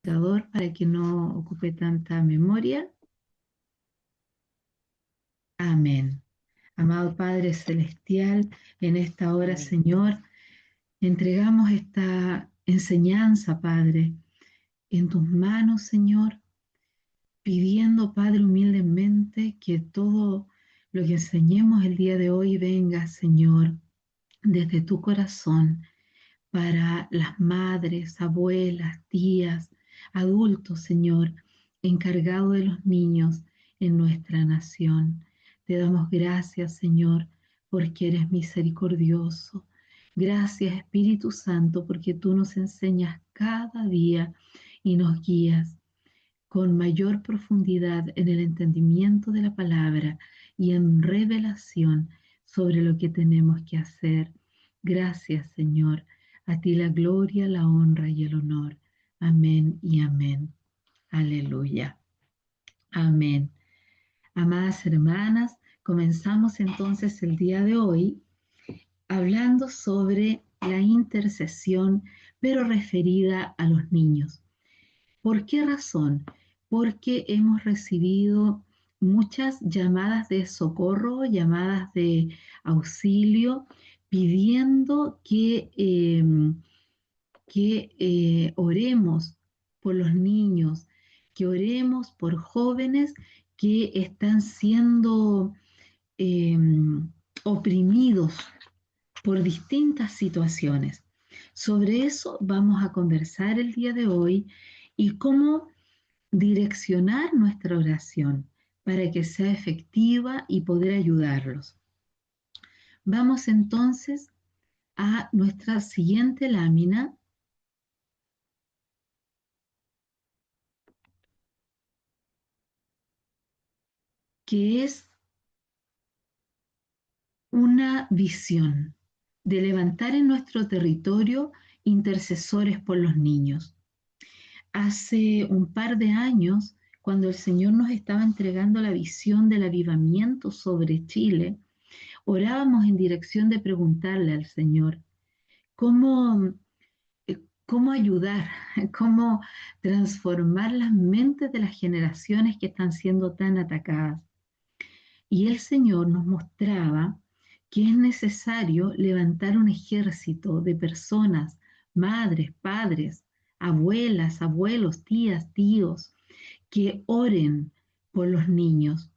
Para que no ocupe tanta memoria. Amén. Amado Padre Celestial, en esta hora, Señor, entregamos esta enseñanza, Padre, en tus manos, Señor, pidiendo, Padre, humildemente que todo lo que enseñemos el día de hoy venga, Señor, desde tu corazón, para las madres, abuelas, tías, adultos, Señor, encargados de los niños en nuestra nación. Te damos gracias, Señor, porque eres misericordioso. Gracias, Espíritu Santo, porque tú nos enseñas cada día y nos guías con mayor profundidad en el entendimiento de la palabra y en revelación sobre lo que tenemos que hacer. Gracias, Señor. A ti la gloria, la honra y el honor. Amén y amén. Aleluya. Amén. Amadas hermanas, comenzamos entonces el día de hoy hablando sobre la intercesión, pero referida a los niños. ¿Por qué razón? Porque hemos recibido muchas llamadas de socorro, llamadas de auxilio, pidiendo que oremos por los niños, que oremos por jóvenes que están siendo eh, oprimidos por distintas situaciones. Sobre eso vamos a conversar el día de hoy y cómo direccionar nuestra oración para que sea efectiva y poder ayudarlos. Vamos entonces a nuestra siguiente lámina, que es una visión de levantar en nuestro territorio intercesores por los niños. Hace un par de años, cuando el Señor nos estaba entregando la visión del avivamiento sobre Chile, orábamos en dirección de preguntarle al Señor cómo, cómo ayudar, cómo transformar las mentes de las generaciones que están siendo tan atacadas. Y el Señor nos mostraba que es necesario levantar un ejército de personas, madres, padres, abuelas, abuelos, tías, tíos, que oren por los niños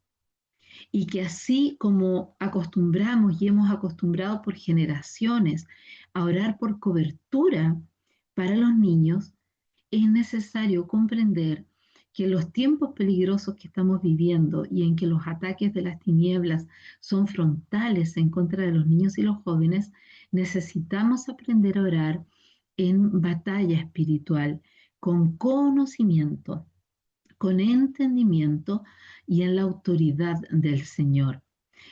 y que así como acostumbramos y hemos acostumbrado por generaciones a orar por cobertura para los niños, es necesario comprender que los tiempos peligrosos que estamos viviendo y en que los ataques de las tinieblas son frontales en contra de los niños y los jóvenes, necesitamos aprender a orar en batalla espiritual, con conocimiento, con entendimiento y en la autoridad del Señor.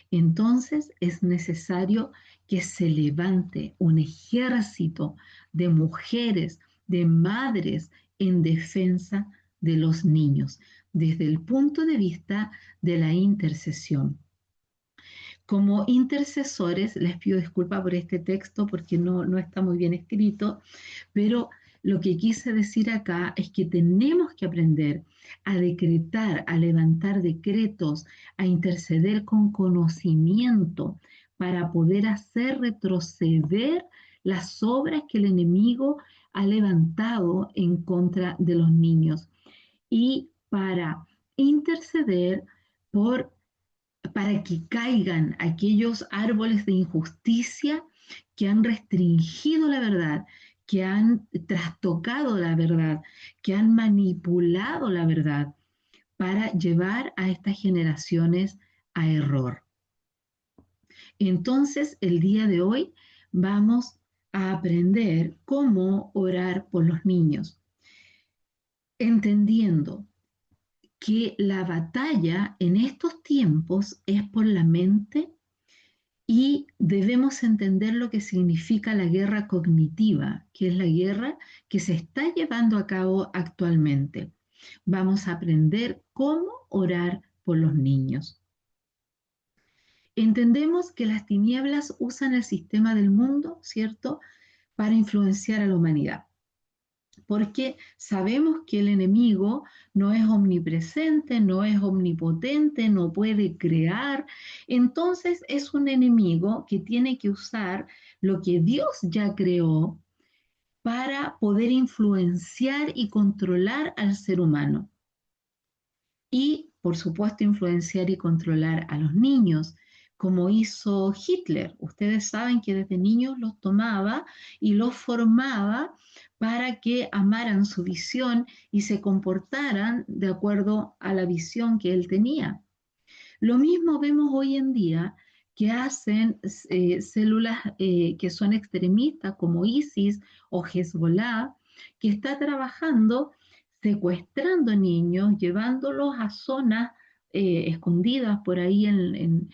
Entonces es necesario que se levante un ejército de mujeres, de madres en defensa de los niños, desde el punto de vista de la intercesión. Como intercesores, les pido disculpas por este texto porque no está muy bien escrito, pero lo que quise decir acá es que tenemos que aprender a decretar, a levantar decretos, a interceder con conocimiento para poder hacer retroceder las obras que el enemigo ha levantado en contra de los niños y para interceder por para que caigan aquellos árboles de injusticia que han restringido la verdad, que han trastocado la verdad, que han manipulado la verdad para llevar a estas generaciones a error. Entonces, el día de hoy vamos a aprender cómo orar por los niños, entendiendo que la batalla en estos tiempos es por la mente y debemos entender lo que significa la guerra cognitiva, que es la guerra que se está llevando a cabo actualmente. Vamos a aprender cómo orar por los niños. Entendemos que las tinieblas usan el sistema del mundo, ¿cierto?, para influenciar a la humanidad. porque sabemos que el enemigo no es omnipresente, no es omnipotente, no puede crear. Entonces es un enemigo que tiene que usar lo que Dios ya creó para poder influenciar y controlar al ser humano. Y, por supuesto, influenciar y controlar a los niños, como hizo Hitler. Ustedes saben que desde niños los tomaba y los formaba para que amaran su visión y se comportaran de acuerdo a la visión que él tenía. Lo mismo vemos hoy en día que hacen células que son extremistas como ISIS o Hezbollah, que está trabajando secuestrando niños, llevándolos a zonas escondidas por ahí en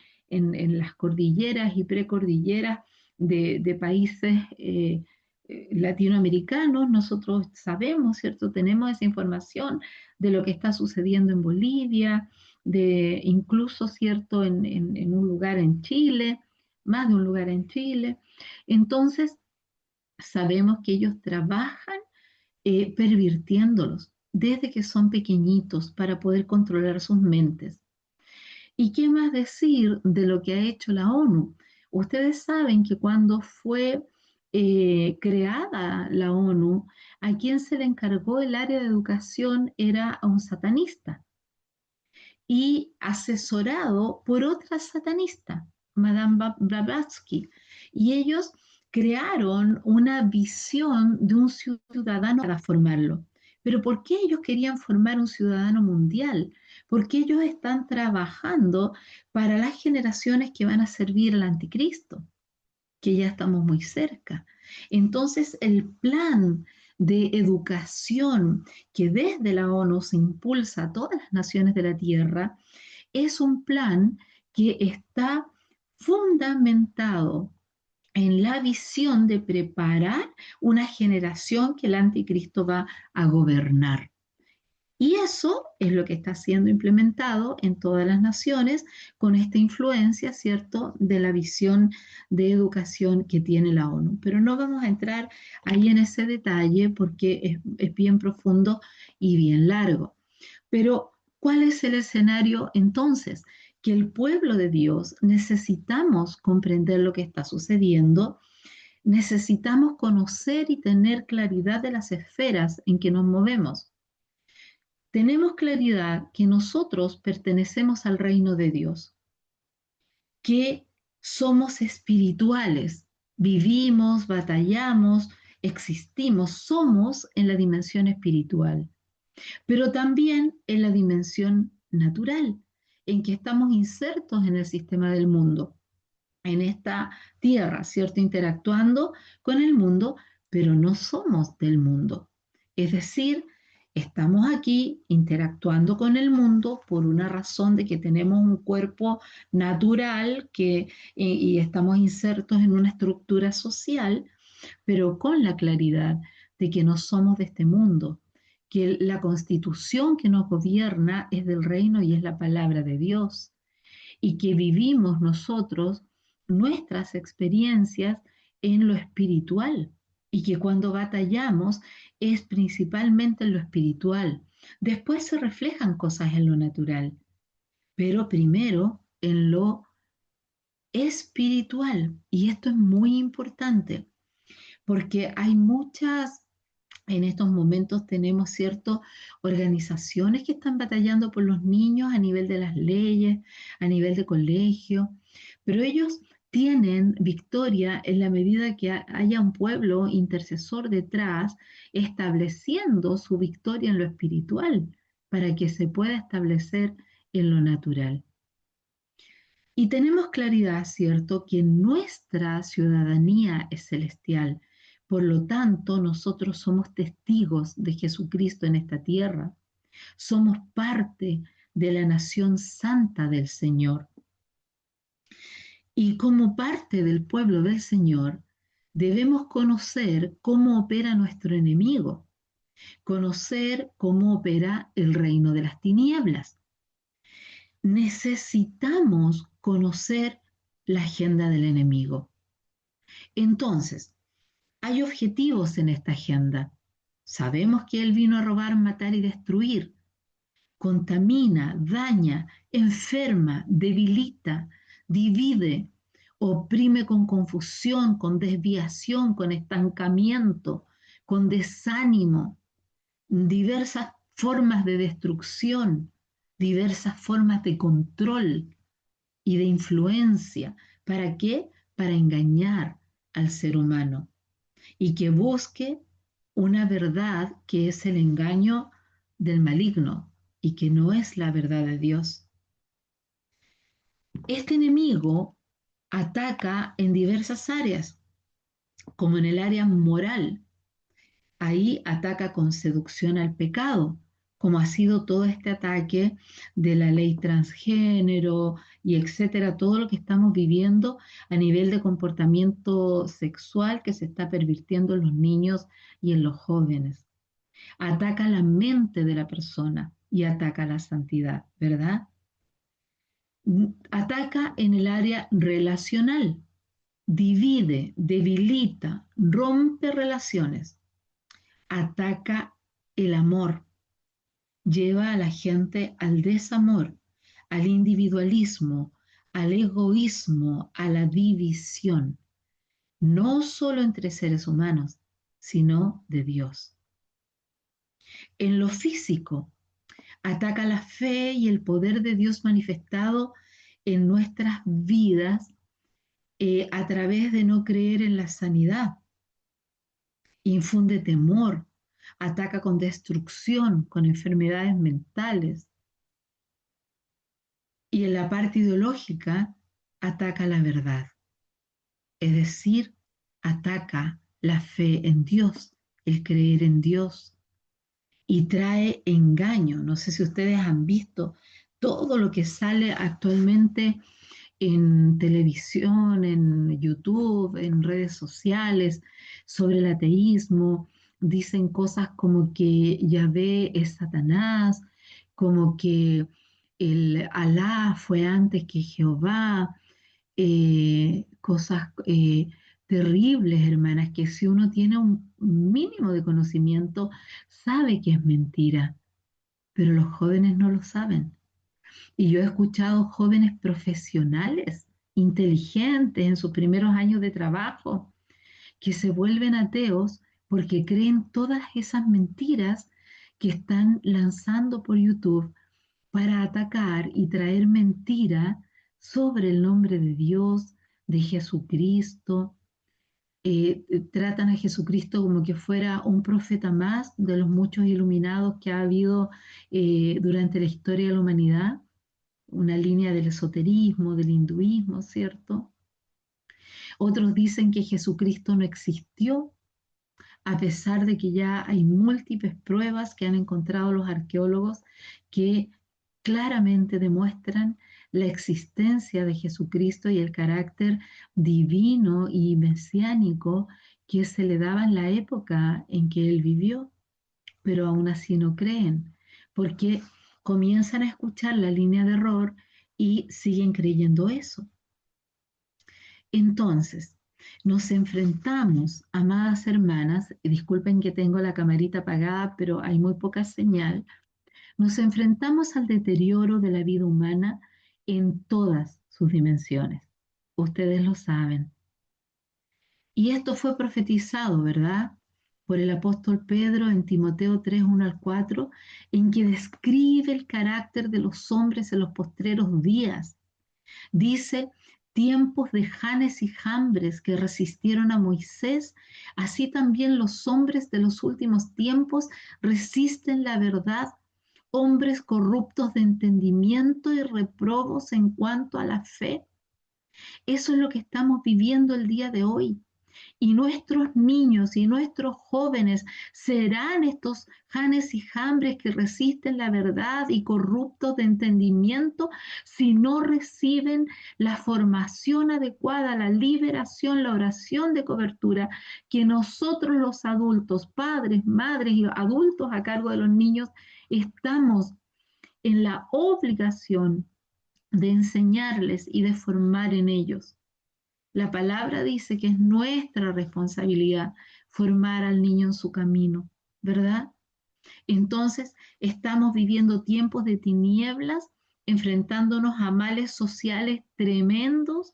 las cordilleras y precordilleras de países latinoamericanos. Nosotros sabemos, ¿cierto? Tenemos esa información de lo que está sucediendo en Bolivia, de incluso, ¿cierto?, en un lugar en Chile, más de un lugar en Chile. Entonces, sabemos que ellos trabajan pervirtiéndolos desde que son pequeñitos para poder controlar sus mentes. ¿Y qué más decir de lo que ha hecho la ONU? Ustedes saben que cuando fue creada la ONU, a quien se le encargó el área de educación era a un satanista y asesorado por otra satanista, Madame Blavatsky. Y ellos crearon una visión de un ciudadano para formarlo. Pero ¿por qué ellos querían formar un ciudadano mundial? Porque ellos están trabajando para las generaciones que van a servir al anticristo, que ya estamos muy cerca. Entonces, el plan de educación que desde la ONU se impulsa a todas las naciones de la Tierra es un plan que está fundamentado en la visión de preparar una generación que el anticristo va a gobernar. Y eso es lo que está siendo implementado en todas las naciones con esta influencia, ¿cierto?, de la visión de educación que tiene la ONU. Pero no vamos a entrar ahí en ese detalle porque es bien profundo y bien largo. Pero, ¿cuál es el escenario entonces? Que el pueblo de Dios necesitamos comprender lo que está sucediendo, necesitamos conocer y tener claridad de las esferas en que nos movemos. Tenemos claridad que nosotros pertenecemos al reino de Dios, que somos espirituales, vivimos, batallamos, existimos, somos en la dimensión espiritual, pero también en la dimensión natural, en que estamos insertos en el sistema del mundo, en esta tierra, ¿cierto? Interactuando con el mundo, pero no somos del mundo. Es decir, estamos aquí interactuando con el mundo por una razón de que tenemos un cuerpo natural y estamos insertos en una estructura social, pero con la claridad de que no somos de este mundo, que la constitución que nos gobierna es del reino y es la palabra de Dios, y que vivimos nosotros nuestras experiencias en lo espiritual, y que cuando batallamos es principalmente en lo espiritual. Después se reflejan cosas en lo natural, pero primero en lo espiritual. Y esto es muy importante porque hay muchas, en estos momentos tenemos ciertas organizaciones que están batallando por los niños a nivel de las leyes, a nivel de colegio, pero ellos tienen victoria en la medida que haya un pueblo intercesor detrás estableciendo su victoria en lo espiritual para que se pueda establecer en lo natural. Y tenemos claridad, ¿cierto?, que nuestra ciudadanía es celestial. Por lo tanto, nosotros somos testigos de Jesucristo en esta tierra. Somos parte de la nación santa del Señor. Y como parte del pueblo del Señor, debemos conocer cómo opera nuestro enemigo, conocer cómo opera el reino de las tinieblas. Necesitamos conocer la agenda del enemigo. Entonces, hay objetivos en esta agenda. Sabemos que Él vino a robar, matar y destruir. Contamina, daña, enferma, debilita, divide, oprime con confusión, con desviación, con estancamiento, con desánimo, diversas formas de destrucción, diversas formas de control y de influencia. ¿Para qué? Para engañar al ser humano y que busque una verdad que es el engaño del maligno y que no es la verdad de Dios. Este enemigo ataca en diversas áreas, como en el área moral. Ahí ataca con seducción al pecado, como ha sido todo este ataque de la ley transgénero y etcétera, todo lo que estamos viviendo a nivel de comportamiento sexual que se está pervirtiendo en los niños y en los jóvenes. Ataca la mente de la persona y ataca la santidad, ¿verdad? Ataca en el área relacional, divide, debilita, rompe relaciones, ataca el amor, lleva a la gente al desamor, al individualismo, al egoísmo, a la división, no solo entre seres humanos, sino de Dios. En lo físico, ataca la fe y el poder de Dios manifestado en nuestras vidas a través de no creer en la sanidad. Infunde temor, ataca con destrucción, con enfermedades mentales. Y en la parte ideológica, ataca la verdad. Es decir, ataca la fe en Dios, el creer en Dios. Y trae engaño. No sé si ustedes han visto todo lo que sale actualmente en televisión, en YouTube, en redes sociales, sobre el ateísmo. Dicen cosas como que Yahvé es Satanás, como que el Alá fue antes que Jehová, cosas terribles, hermanas, que si uno tiene un mínimo de conocimiento, sabe que es mentira, pero los jóvenes no lo saben. Y yo he escuchado jóvenes profesionales, inteligentes en sus primeros años de trabajo, que se vuelven ateos porque creen todas esas mentiras que están lanzando por YouTube para atacar y traer mentira sobre el nombre de Dios, de Jesucristo. Tratan a Jesucristo como que fuera un profeta más de los muchos iluminados que ha habido durante la historia de la humanidad, una línea del esoterismo, del hinduismo, ¿cierto? Otros dicen que Jesucristo no existió, a pesar de que ya hay múltiples pruebas que han encontrado los arqueólogos que claramente demuestran la existencia de Jesucristo y el carácter divino y mesiánico que se le daba en la época en que él vivió, pero aún así no creen, porque comienzan a escuchar la línea de error y siguen creyendo eso. Entonces, nos enfrentamos, amadas hermanas, y disculpen que tengo la camarita apagada, pero hay muy poca señal, nos enfrentamos al deterioro de la vida humana en todas sus dimensiones. Ustedes lo saben. Y esto fue profetizado, ¿verdad? Por el apóstol Pedro en Timoteo 3, 1 al 4, en que describe el carácter de los hombres en los postreros días. Dice, tiempos de Janes y Jambres que resistieron a Moisés, así también los hombres de los últimos tiempos resisten la verdad, hombres corruptos de entendimiento y reprobos en cuanto a la fe. Eso es lo que estamos viviendo el día de hoy. Y nuestros niños y nuestros jóvenes serán estos Janes y Jambres que resisten la verdad y corruptos de entendimiento si no reciben la formación adecuada, la liberación, la oración de cobertura que nosotros los adultos, padres, madres y adultos a cargo de los niños, estamos en la obligación de enseñarles y de formar en ellos. La palabra dice que es nuestra responsabilidad formar al niño en su camino. ¿verdad? Entonces, estamos viviendo tiempos de tinieblas, enfrentándonos a males sociales tremendos,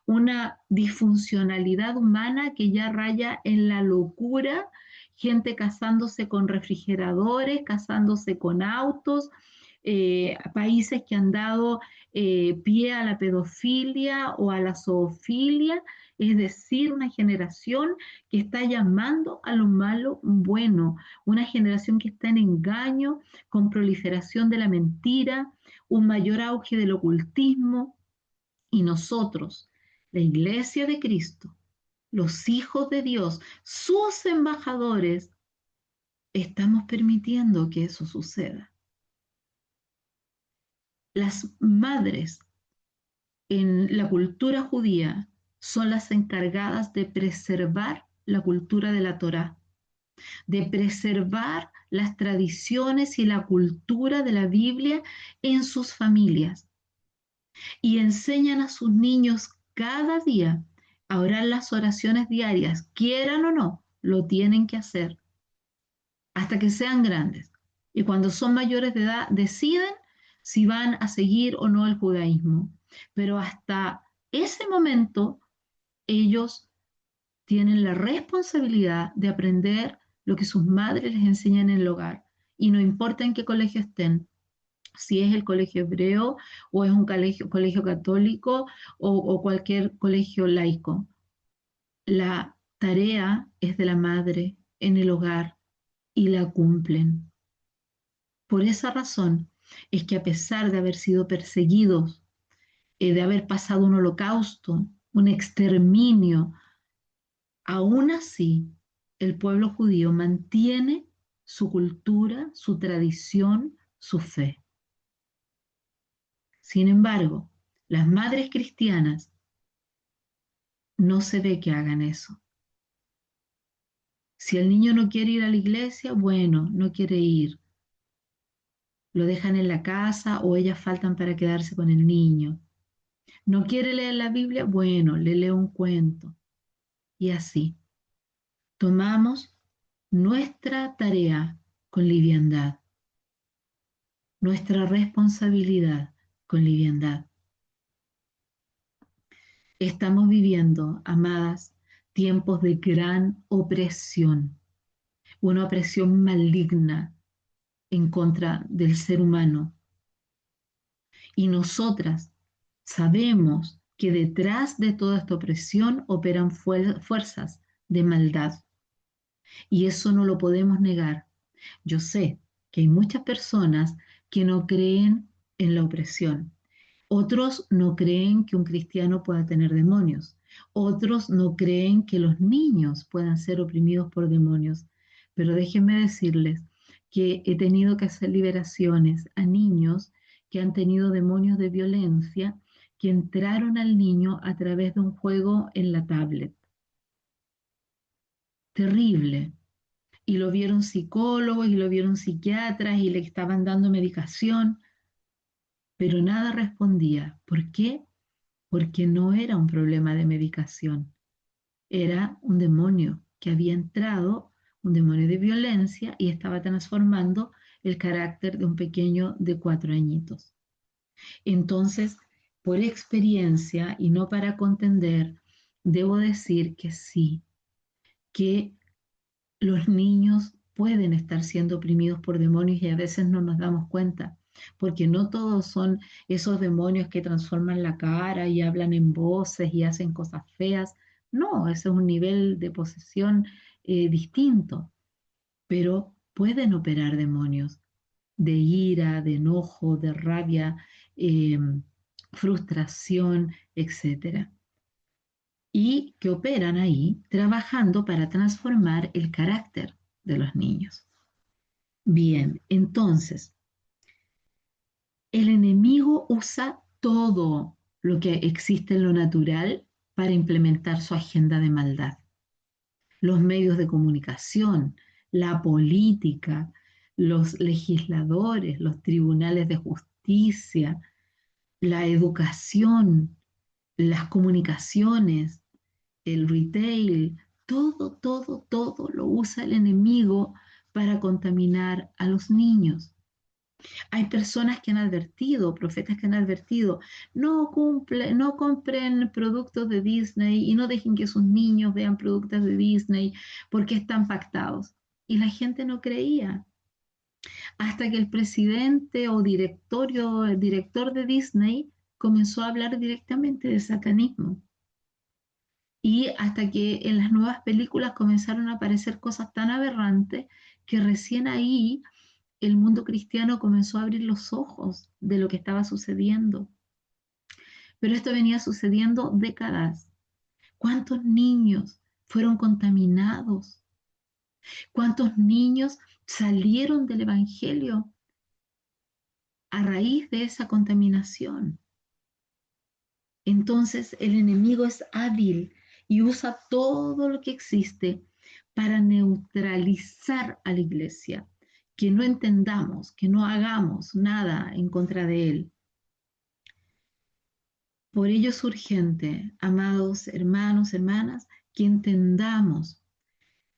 una disfuncionalidad humana que ya raya en la locura, gente casándose con refrigeradores, casándose con autos, países que han dado pie a la pedofilia o a la zoofilia, es decir, una generación que está llamando a lo malo bueno, una generación que está en engaño, con proliferación de la mentira, un mayor auge del ocultismo, y nosotros, la Iglesia de Cristo, los hijos de Dios, sus embajadores, estamos permitiendo que eso suceda. Las madres en la cultura judía son las encargadas de preservar la cultura de la Torá, de preservar las tradiciones y la cultura de la Biblia en sus familias, y enseñan a sus niños cada día a orar las oraciones diarias, quieran o no, lo tienen que hacer hasta que sean grandes. Y cuando son mayores de edad, deciden si van a seguir o no el judaísmo. Pero hasta ese momento, ellos tienen la responsabilidad de aprender lo que sus madres les enseñan en el hogar. Y no importa en qué colegio estén, si es el colegio hebreo o es un colegio católico o cualquier colegio laico. La tarea es de la madre en el hogar y la cumplen. Por esa razón es que a pesar de haber sido perseguidos, de haber pasado un holocausto, un exterminio, aún así el pueblo judío mantiene su cultura, su tradición, su fe. Sin embargo, las madres cristianas no se ve que hagan eso. Si el niño no quiere ir a la iglesia, bueno, no quiere ir. Lo dejan en la casa o ellas faltan para quedarse con el niño. No quiere leer la Biblia, bueno, le leo un cuento. Y así, tomamos nuestra tarea con liviandad, nuestra responsabilidad con liviandad. Estamos viviendo, amadas, tiempos de gran opresión, una opresión maligna en contra del ser humano. Y nosotras sabemos que detrás de toda esta opresión operan fuerzas de maldad. Y eso no lo podemos negar. Yo sé que hay muchas personas que no creen en la opresión. Otros no creen que un cristiano pueda tener demonios. Otros no creen que los niños puedan ser oprimidos por demonios. Pero déjenme decirles que he tenido que hacer liberaciones a niños que han tenido demonios de violencia que entraron al niño a través de un juego en la tablet. Terrible. Y lo vieron psicólogos y lo vieron psiquiatras y le estaban dando medicación, pero nada respondía. ¿Por qué? Porque no era un problema de medicación, era un demonio que había entrado, un demonio de violencia y estaba transformando el carácter de un pequeño de 4 añitos. Entonces, por experiencia y no para contender, debo decir que sí, que los niños pueden estar siendo oprimidos por demonios y a veces no nos damos cuenta, porque no todos son esos demonios que transforman la cara y hablan en voces y hacen cosas feas. No, ese es un nivel de posesión distinto, pero pueden operar demonios de ira, de enojo, de rabia, eh, frustración, etcétera, y que operan ahí trabajando para transformar el carácter de los niños. Bien, entonces, el enemigo usa todo lo que existe en lo natural para implementar su agenda de maldad. Los medios de comunicación, la política, los legisladores, los tribunales de justicia, la educación, las comunicaciones, el retail, todo lo usa el enemigo para contaminar a los niños. Hay personas que han advertido, profetas que han advertido, no compren productos de Disney y no dejen que sus niños vean productos de Disney porque están pactados. Y la gente no creía. Hasta que el presidente o el director de Disney comenzó a hablar directamente de satanismo. Y hasta que en las nuevas películas comenzaron a aparecer cosas tan aberrantes que recién ahí el mundo cristiano comenzó a abrir los ojos de lo que estaba sucediendo. Pero esto venía sucediendo décadas. ¿Cuántos niños fueron contaminados? ¿Cuántos niños salieron del Evangelio a raíz de esa contaminación? Entonces el enemigo es hábil y usa todo lo que existe para neutralizar a la iglesia, que no entendamos, que no hagamos nada en contra de él. Por ello es urgente, amados hermanos, hermanas, que entendamos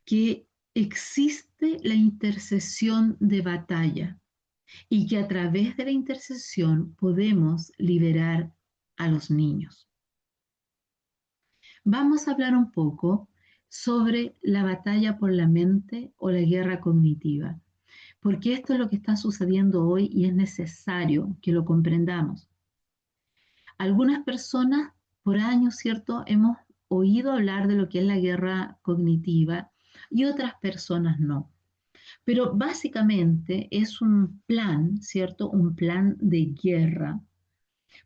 que existe la intercesión de batalla y que a través de la intercesión podemos liberar a los niños. Vamos a hablar un poco sobre la batalla por la mente o la guerra cognitiva, porque esto es lo que está sucediendo hoy y es necesario que lo comprendamos. Algunas personas por años, ¿cierto? Hemos oído hablar de lo que es la guerra cognitiva y otras personas no. Pero básicamente es un plan, ¿cierto? Un plan de guerra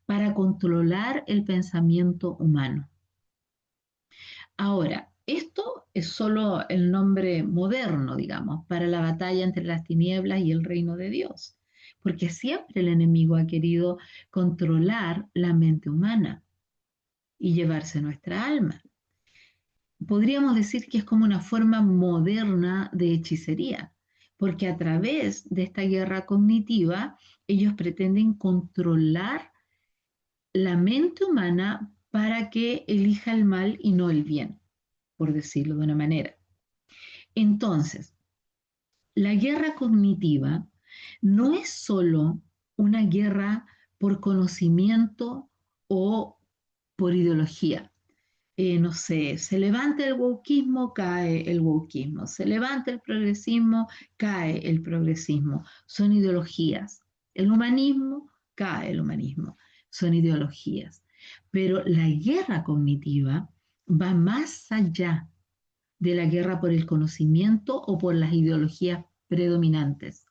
para controlar el pensamiento humano. Ahora, esto es solo el nombre moderno, digamos, para la batalla entre las tinieblas y el reino de Dios, porque siempre el enemigo ha querido controlar la mente humana y llevarse nuestra alma. Podríamos decir que es como una forma moderna de hechicería, porque a través de esta guerra cognitiva ellos pretenden controlar la mente humana para que elija el mal y no el bien, por decirlo de una manera. Entonces, la guerra cognitiva no es solo una guerra por conocimiento o por ideología. No sé, se levanta el wokismo, cae el wokismo, se levanta el progresismo, cae el progresismo. Son ideologías. El humanismo, cae el humanismo. Son ideologías. Pero la guerra cognitiva va más allá de la guerra por el conocimiento o por las ideologías predominantes.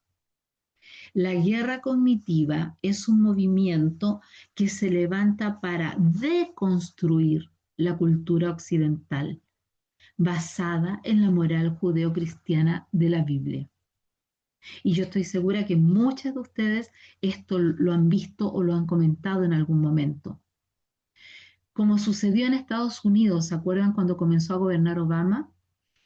La guerra cognitiva es un movimiento que se levanta para deconstruir la cultura occidental, basada en la moral judeocristiana de la Biblia. Y yo estoy segura que muchas de ustedes esto lo han visto o lo han comentado en algún momento. Como sucedió en Estados Unidos, ¿se acuerdan cuando comenzó a gobernar Obama?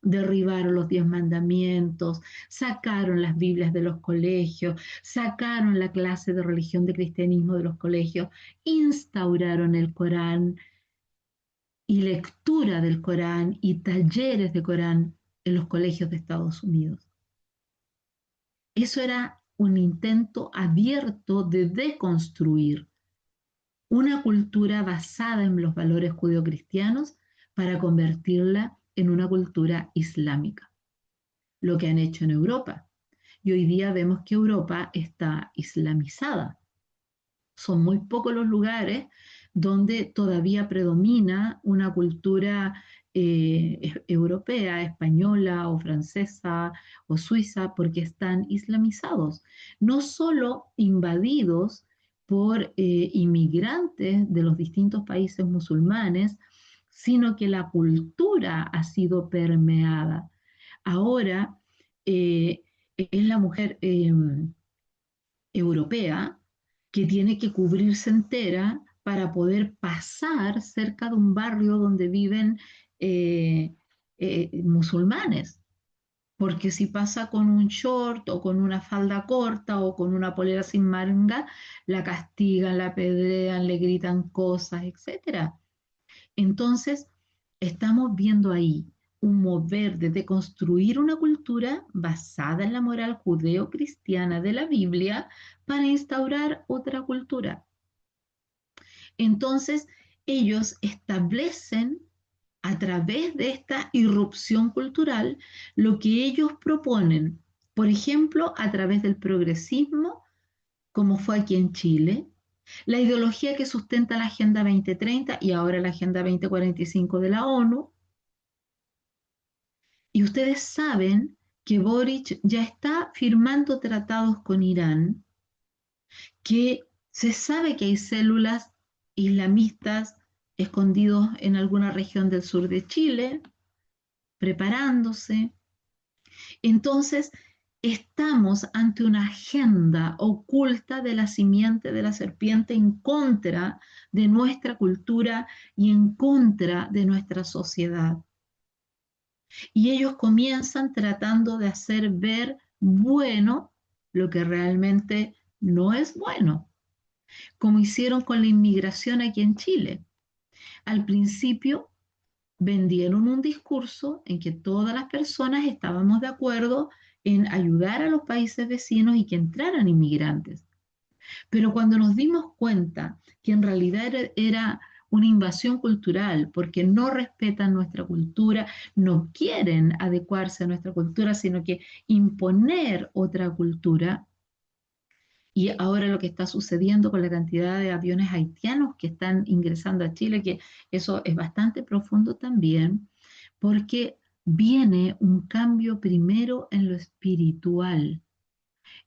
Derribaron los 10 mandamientos, sacaron las Biblias de los colegios, sacaron la clase de religión de cristianismo de los colegios, instauraron el Corán y lectura del Corán y talleres de Corán en los colegios de Estados Unidos. Eso era un intento abierto de deconstruir una cultura basada en los valores judeocristianos para convertirla en una cultura islámica, lo que han hecho en Europa. Y hoy día vemos que Europa está islamizada. Son muy pocos los lugares donde todavía predomina una cultura europea, española o francesa o suiza, porque están islamizados, no solo invadidos por inmigrantes de los distintos países musulmanes, sino que la cultura ha sido permeada. Ahora es la mujer europea que tiene que cubrirse entera para poder pasar cerca de un barrio donde viven musulmanes. Porque si pasa con un short o con una falda corta o con una polera sin manga, la castigan, la apedrean, le gritan cosas, etc. Entonces, estamos viendo ahí un mover de deconstruir una cultura basada en la moral judeo-cristiana de la Biblia para instaurar otra cultura. Entonces, ellos establecen a través de esta irrupción cultural lo que ellos proponen, por ejemplo, a través del progresismo, como fue aquí en Chile, la ideología que sustenta la Agenda 2030 y ahora la Agenda 2045 de la ONU. Y ustedes saben que Boric ya está firmando tratados con Irán, que se sabe que hay células islamistas escondidos en alguna región del sur de Chile, preparándose. Entonces, estamos ante una agenda oculta de la simiente de la serpiente en contra de nuestra cultura y en contra de nuestra sociedad. Y ellos comienzan tratando de hacer ver bueno lo que realmente no es bueno, como hicieron con la inmigración aquí en Chile. Al principio vendieron un discurso en que todas las personas estábamos de acuerdo en ayudar a los países vecinos y que entraran inmigrantes. Pero cuando nos dimos cuenta que en realidad era una invasión cultural, porque no respetan nuestra cultura, no quieren adecuarse a nuestra cultura, sino que imponer otra cultura, y ahora lo que está sucediendo con la cantidad de aviones haitianos que están ingresando a Chile, que eso es bastante profundo también, porque viene un cambio primero en lo espiritual.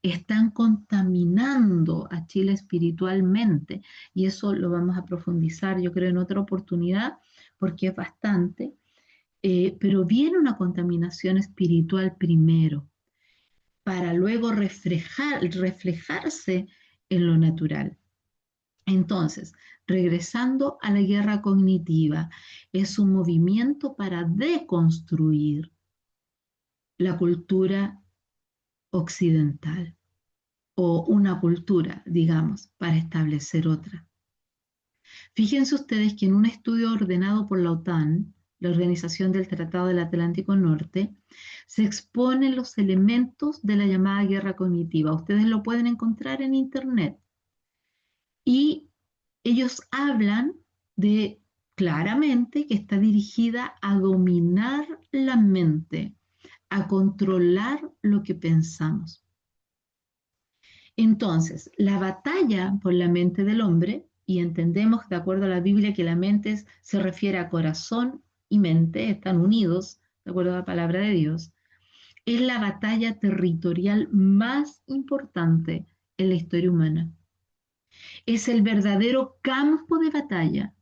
Están contaminando a Chile espiritualmente y eso lo vamos a profundizar, yo creo, en otra oportunidad, porque es bastante, pero viene una contaminación espiritual primero para luego reflejarse en lo natural. Entonces, regresando a la guerra cognitiva, es un movimiento para deconstruir la cultura occidental o una cultura, digamos, para establecer otra. Fíjense ustedes que en un estudio ordenado por la OTAN, la Organización del Tratado del Atlántico Norte, se exponen los elementos de la llamada guerra cognitiva. Ustedes lo pueden encontrar en Internet. Y ellos hablan de claramente que está dirigida a dominar la mente, a controlar lo que pensamos. Entonces, la batalla por la mente del hombre, y entendemos de acuerdo a la Biblia que la mente se refiere a corazón y mente, están unidos, de acuerdo a la palabra de Dios, es la batalla territorial más importante en la historia humana. Es el verdadero campo de batalla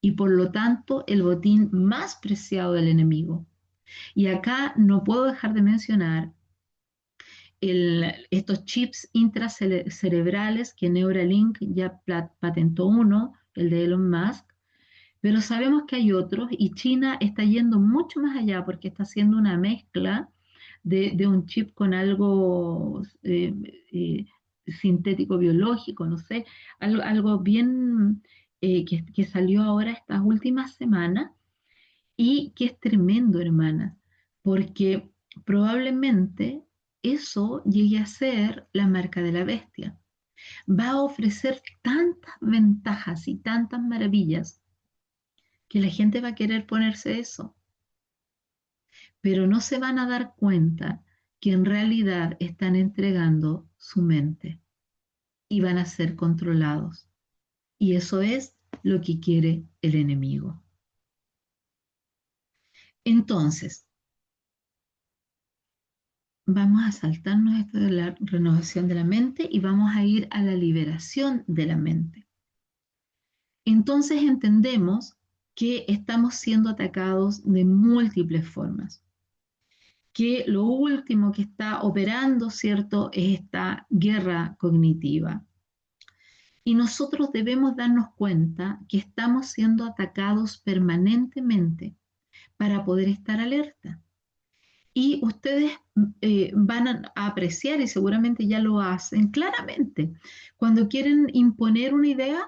y por lo tanto el botín más preciado del enemigo. Y acá no puedo dejar de mencionar estos chips intracerebrales que Neuralink ya patentó uno, el de Elon Musk, pero sabemos que hay otros y China está yendo mucho más allá porque está haciendo una mezcla de un chip con algo sintético biológico, no sé, algo bien que salió ahora estas últimas semanas y que es tremendo, hermana, porque probablemente eso llegue a ser la marca de la bestia. Va a ofrecer tantas ventajas y tantas maravillas que la gente va a querer ponerse eso, pero no se van a dar cuenta que en realidad están entregando su mente y van a ser controlados. Y eso es lo que quiere el enemigo. Entonces, vamos a saltarnos esto de la renovación de la mente y vamos a ir a la liberación de la mente. Entonces entendemos que estamos siendo atacados de múltiples formas, que lo último que está operando, ¿cierto?, es esta guerra cognitiva. Y nosotros debemos darnos cuenta que estamos siendo atacados permanentemente para poder estar alerta. Y ustedes van a apreciar, y seguramente ya lo hacen claramente, cuando quieren imponer una idea,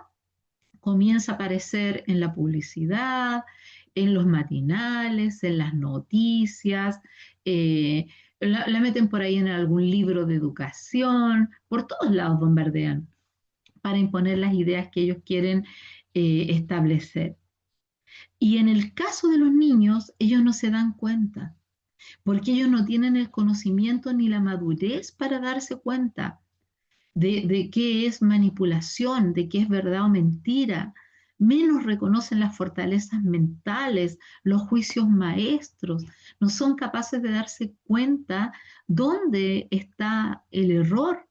comienza a aparecer en la publicidad, en los matinales, en las noticias, la meten por ahí en algún libro de educación, por todos lados bombardean para imponer las ideas que ellos quieren establecer. Y en el caso de los niños, ellos no se dan cuenta, porque ellos no tienen el conocimiento ni la madurez para darse cuenta de qué es manipulación, de qué es verdad o mentira. Menos reconocen las fortalezas mentales, los juicios maestros, no son capaces de darse cuenta dónde está el error.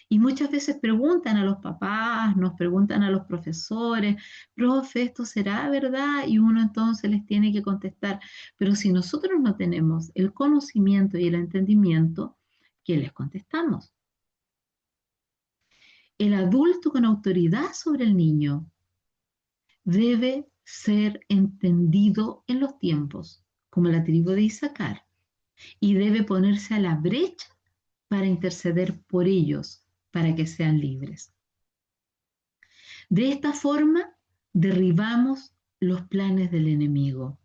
Y muchas veces preguntan a los papás, nos preguntan a los profesores, profe, ¿esto será verdad? Y uno entonces les tiene que contestar. Pero si nosotros no tenemos el conocimiento y el entendimiento, ¿qué les contestamos? El adulto con autoridad sobre el niño debe ser entendido en los tiempos, como la tribu de Isaacar, y debe ponerse a la brecha para interceder por ellos, para que sean libres. De esta forma, derribamos los planes del enemigo.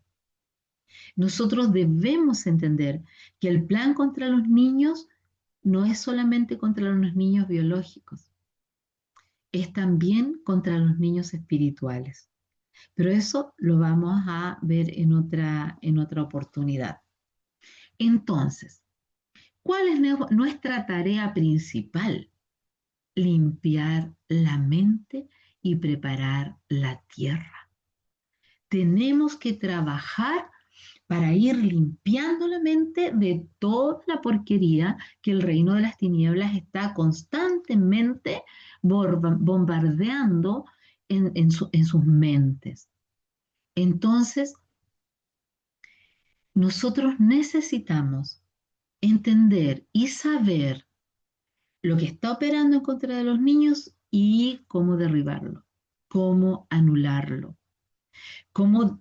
Nosotros debemos entender que el plan contra los niños no es solamente contra los niños biológicos, es también contra los niños espirituales. Pero eso lo vamos a ver en otra oportunidad. Entonces, ¿cuál es nuestra tarea principal? Limpiar la mente y preparar la tierra. Tenemos que trabajar para ir limpiando la mente de toda la porquería que el reino de las tinieblas está constantemente bombardeando en sus mentes. Entonces, nosotros necesitamos entender y saber lo que está operando en contra de los niños y cómo derribarlo, cómo anularlo, cómo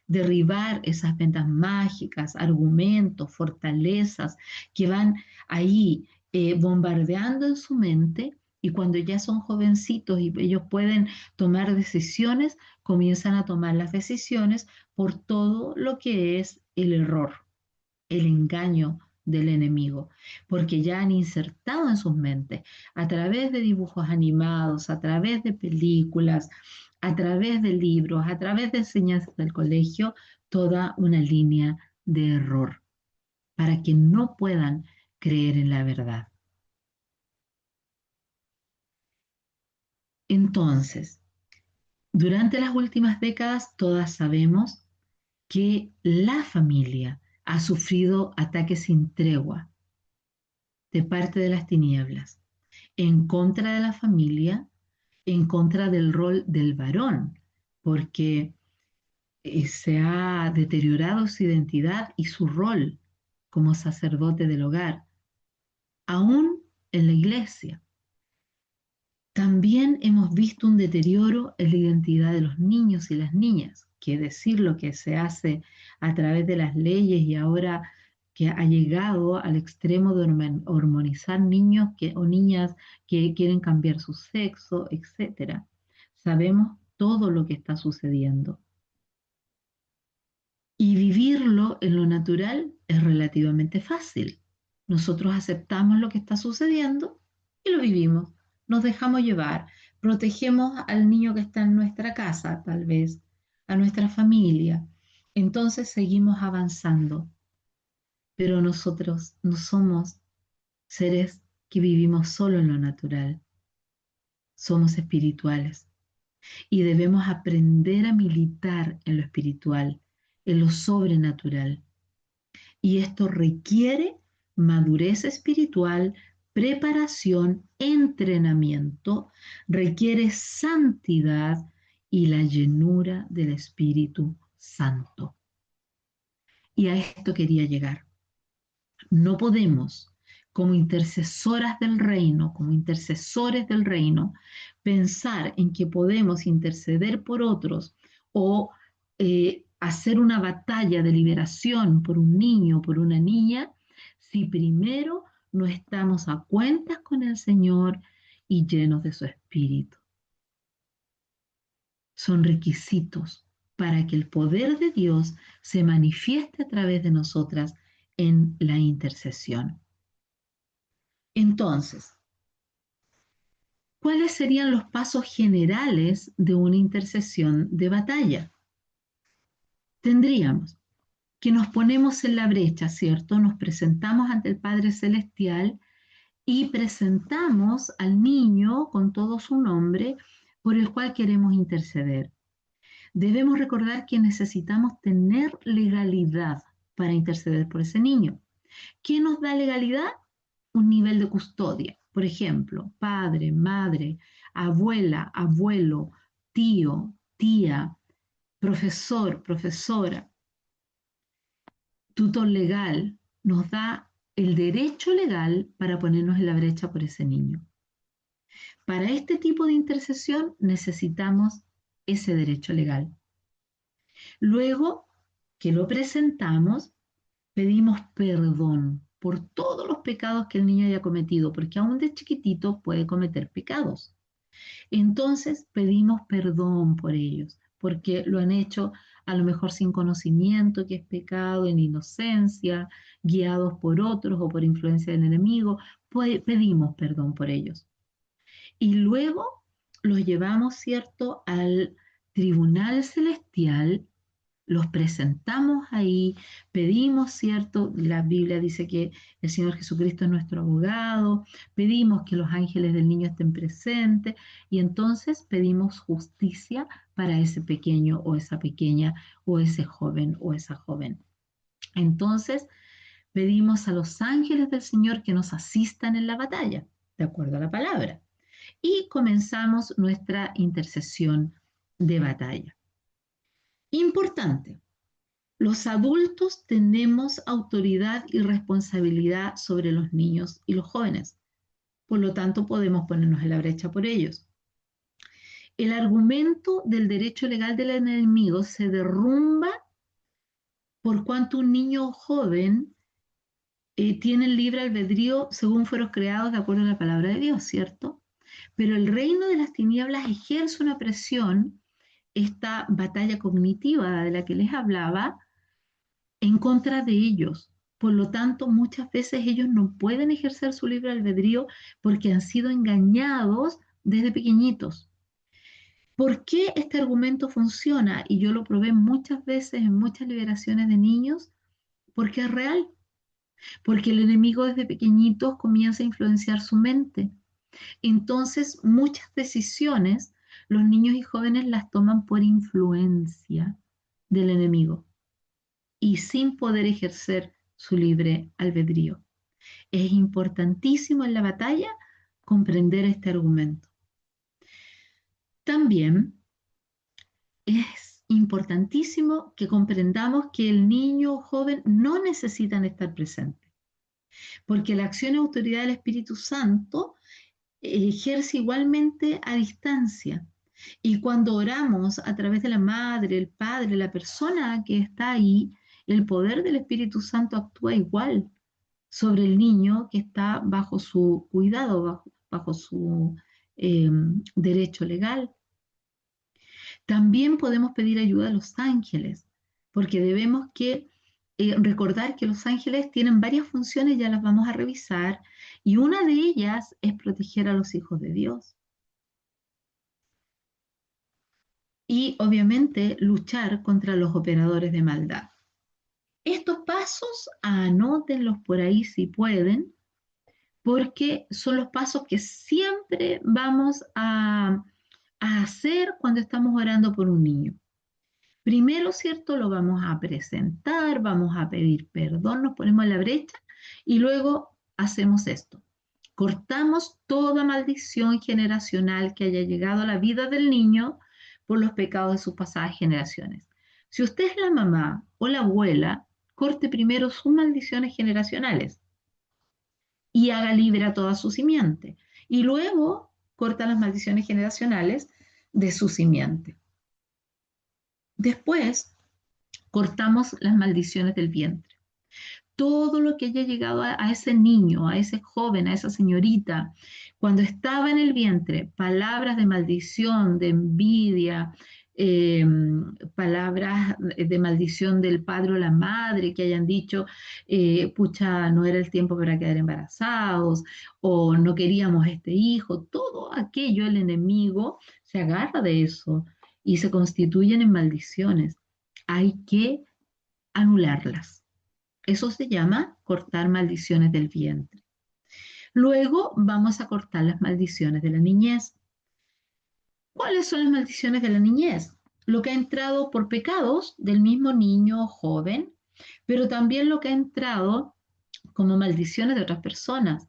derribar esas ventas mágicas, argumentos, fortalezas que van ahí bombardeando en su mente, y cuando ya son jovencitos y ellos pueden tomar decisiones, comienzan a tomar las decisiones por todo lo que es el error, el engaño del enemigo, porque ya han insertado en sus mentes, a través de dibujos animados, a través de películas, a través de libros, a través de enseñanzas del colegio, toda una línea de error, para que no puedan creer en la verdad. Entonces, durante las últimas décadas, todas sabemos que la familia ha sufrido ataques sin tregua de parte de las tinieblas, en contra de la familia, en contra del rol del varón, porque se ha deteriorado su identidad y su rol como sacerdote del hogar, aún en la iglesia. También hemos visto un deterioro en la identidad de los niños y las niñas, que decir lo que se hace a través de las leyes y ahora que ha llegado al extremo de hormonizar niños o niñas que quieren cambiar su sexo, etcétera. Sabemos todo lo que está sucediendo. Y vivirlo en lo natural es relativamente fácil. Nosotros aceptamos lo que está sucediendo y lo vivimos. Nos dejamos llevar, protegemos al niño que está en nuestra casa, tal vez, a nuestra familia. Entonces seguimos avanzando. Pero nosotros no somos seres que vivimos solo en lo natural. Somos espirituales y debemos aprender a militar en lo espiritual, en lo sobrenatural. Y esto requiere madurez espiritual, preparación, entrenamiento, requiere santidad y la llenura del Espíritu Santo. Y a esto quería llegar. No podemos, como intercesoras del reino, como intercesores del reino, pensar en que podemos interceder por otros o hacer una batalla de liberación por un niño o por una niña si primero no estamos a cuentas con el Señor y llenos de su Espíritu. Son requisitos para que el poder de Dios se manifieste a través de nosotras en la intercesión. Entonces, ¿cuáles serían los pasos generales de una intercesión de batalla? Tendríamos que nos ponemos en la brecha, ¿cierto? Nos presentamos ante el Padre Celestial y presentamos al niño con todo su nombre por el cual queremos interceder. Debemos recordar que necesitamos tener legalidad para interceder por ese niño. ¿Qué nos da legalidad? Un nivel de custodia. Por ejemplo, padre, madre, abuela, abuelo, tío, tía, profesor, profesora, tutor legal, nos da el derecho legal para ponernos en la brecha por ese niño. Para este tipo de intercesión necesitamos ese derecho legal. Luego que lo presentamos, pedimos perdón por todos los pecados que el niño haya cometido, porque aún de chiquitito puede cometer pecados. Entonces pedimos perdón por ellos, porque lo han hecho a lo mejor sin conocimiento, que es pecado, en inocencia, guiados por otros o por influencia del enemigo. Pedimos perdón por ellos. Y luego los llevamos, ¿cierto?, al tribunal celestial, los presentamos ahí, pedimos, ¿cierto? La Biblia dice que el Señor Jesucristo es nuestro abogado, pedimos que los ángeles del niño estén presentes y entonces pedimos justicia para ese pequeño o esa pequeña o ese joven o esa joven. Entonces pedimos a los ángeles del Señor que nos asistan en la batalla, de acuerdo a la palabra, y comenzamos nuestra intercesión de batalla. Importante. Los adultos tenemos autoridad y responsabilidad sobre los niños y los jóvenes. Por lo tanto, podemos ponernos en la brecha por ellos. El argumento del derecho legal del enemigo se derrumba por cuanto un niño o joven tiene el libre albedrío según fueron creados de acuerdo a la palabra de Dios, ¿cierto? Pero el reino de las tinieblas ejerce una presión, esta batalla cognitiva de la que les hablaba, en contra de ellos. Por lo tanto, muchas veces ellos no pueden ejercer su libre albedrío porque han sido engañados desde pequeñitos. ¿Por qué este argumento funciona? Y yo lo probé muchas veces en muchas liberaciones de niños, porque es real, porque el enemigo desde pequeñitos comienza a influenciar su mente. Entonces, muchas decisiones los niños y jóvenes las toman por influencia del enemigo y sin poder ejercer su libre albedrío. Es importantísimo en la batalla comprender este argumento. También es importantísimo que comprendamos que el niño o joven no necesitan estar presentes, porque la acción y autoridad del Espíritu Santo ejerce igualmente a distancia. Y cuando oramos a través de la madre, el padre, la persona que está ahí, el poder del Espíritu Santo actúa igual sobre el niño que está bajo su cuidado, bajo su derecho legal. También podemos pedir ayuda a los ángeles, porque debemos recordar que los ángeles tienen varias funciones, ya las vamos a revisar, y una de ellas es proteger a los hijos de Dios. Y obviamente luchar contra los operadores de maldad. Estos pasos anótenlos por ahí si pueden, porque son los pasos que siempre vamos a hacer cuando estamos orando por un niño. Primero, ¿cierto? Lo vamos a presentar, vamos a pedir perdón, nos ponemos en la brecha y luego hacemos esto. Cortamos toda maldición generacional que haya llegado a la vida del niño por los pecados de sus pasadas generaciones. Si usted es la mamá o la abuela, corte primero sus maldiciones generacionales y haga libre a toda su simiente. Y luego corta las maldiciones generacionales de su simiente. Después, cortamos las maldiciones del vientre. Todo lo que haya llegado a ese niño, a ese joven, a esa señorita, cuando estaba en el vientre, palabras de maldición, de envidia, eh, palabras de maldición del padre o la madre que hayan dicho, pucha, no era el tiempo para quedar embarazados, o no queríamos este hijo, todo aquello el enemigo se agarra de eso y se constituyen en maldiciones. Hay que anularlas. Eso se llama cortar maldiciones del vientre. Luego vamos a cortar las maldiciones de la niñez. ¿Cuáles son las maldiciones de la niñez? Lo que ha entrado por pecados del mismo niño o joven, pero también lo que ha entrado como maldiciones de otras personas,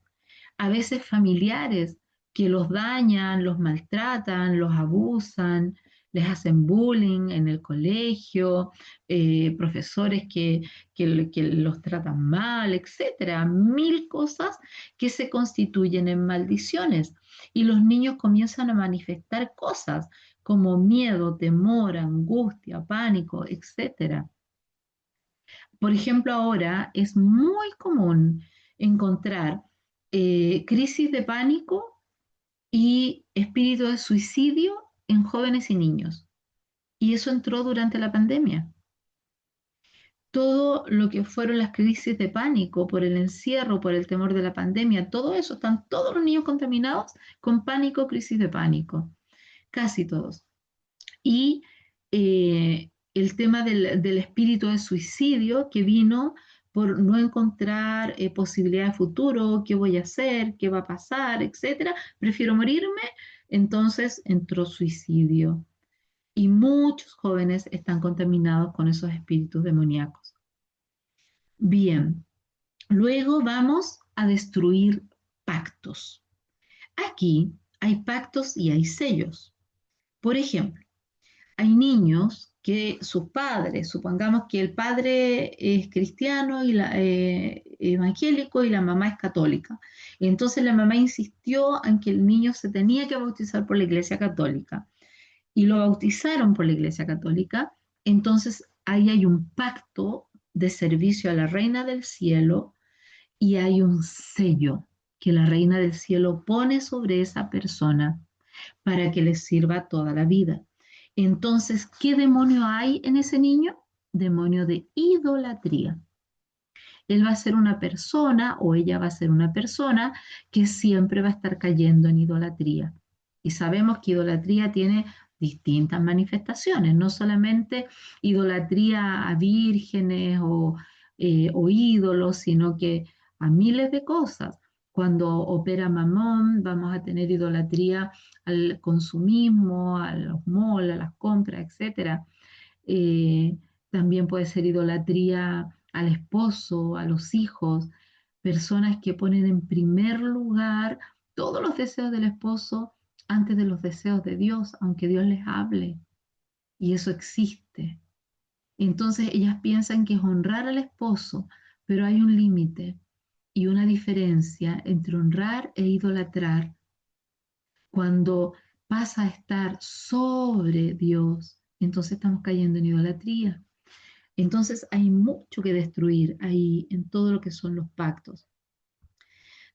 a veces familiares que los dañan, los maltratan, los abusan, les hacen bullying en el colegio, profesores que los tratan mal, etcétera, mil cosas que se constituyen en maldiciones. Y los niños comienzan a manifestar cosas como miedo, temor, angustia, pánico, etcétera. Por ejemplo, ahora es muy común encontrar crisis de pánico y espíritu de suicidio en jóvenes y niños. Y eso entró durante la pandemia. Todo lo que fueron las crisis de pánico por el encierro, por el temor de la pandemia, todo eso, están todos los niños contaminados con pánico, crisis de pánico, casi todos. Y el tema del espíritu de suicidio que vino por no encontrar posibilidad de futuro, qué voy a hacer, qué va a pasar, etcétera. Prefiero morirme, entonces entró suicidio. Y muchos jóvenes están contaminados con esos espíritus demoníacos. Bien, luego vamos a destruir pactos. Aquí hay pactos y hay sellos. Por ejemplo, hay niños que sus padres, supongamos que el padre es cristiano y evangélico y la mamá es católica. Entonces la mamá insistió en que el niño se tenía que bautizar por la Iglesia Católica y lo bautizaron por la Iglesia Católica. Entonces ahí hay un pacto de servicio a la Reina del Cielo y hay un sello que la Reina del Cielo pone sobre esa persona para que les sirva toda la vida. Entonces, ¿qué demonio hay en ese niño? Demonio de idolatría. Él va a ser una persona o ella va a ser una persona que siempre va a estar cayendo en idolatría. Y sabemos que idolatría tiene distintas manifestaciones, no solamente idolatría a vírgenes o ídolos, sino que a miles de cosas. Cuando opera Mamón, vamos a tener idolatría al consumismo, a los malls, a las compras, etcétera. Eh, También puede ser idolatría al esposo, a los hijos, personas que ponen en primer lugar todos los deseos del esposo antes de los deseos de Dios, aunque Dios les hable. Y eso existe. Entonces ellas piensan que es honrar al esposo, pero hay un límite y una diferencia entre honrar e idolatrar. Cuando pasa a estar sobre Dios, entonces estamos cayendo en idolatría. Entonces hay mucho que destruir ahí en todo lo que son los pactos.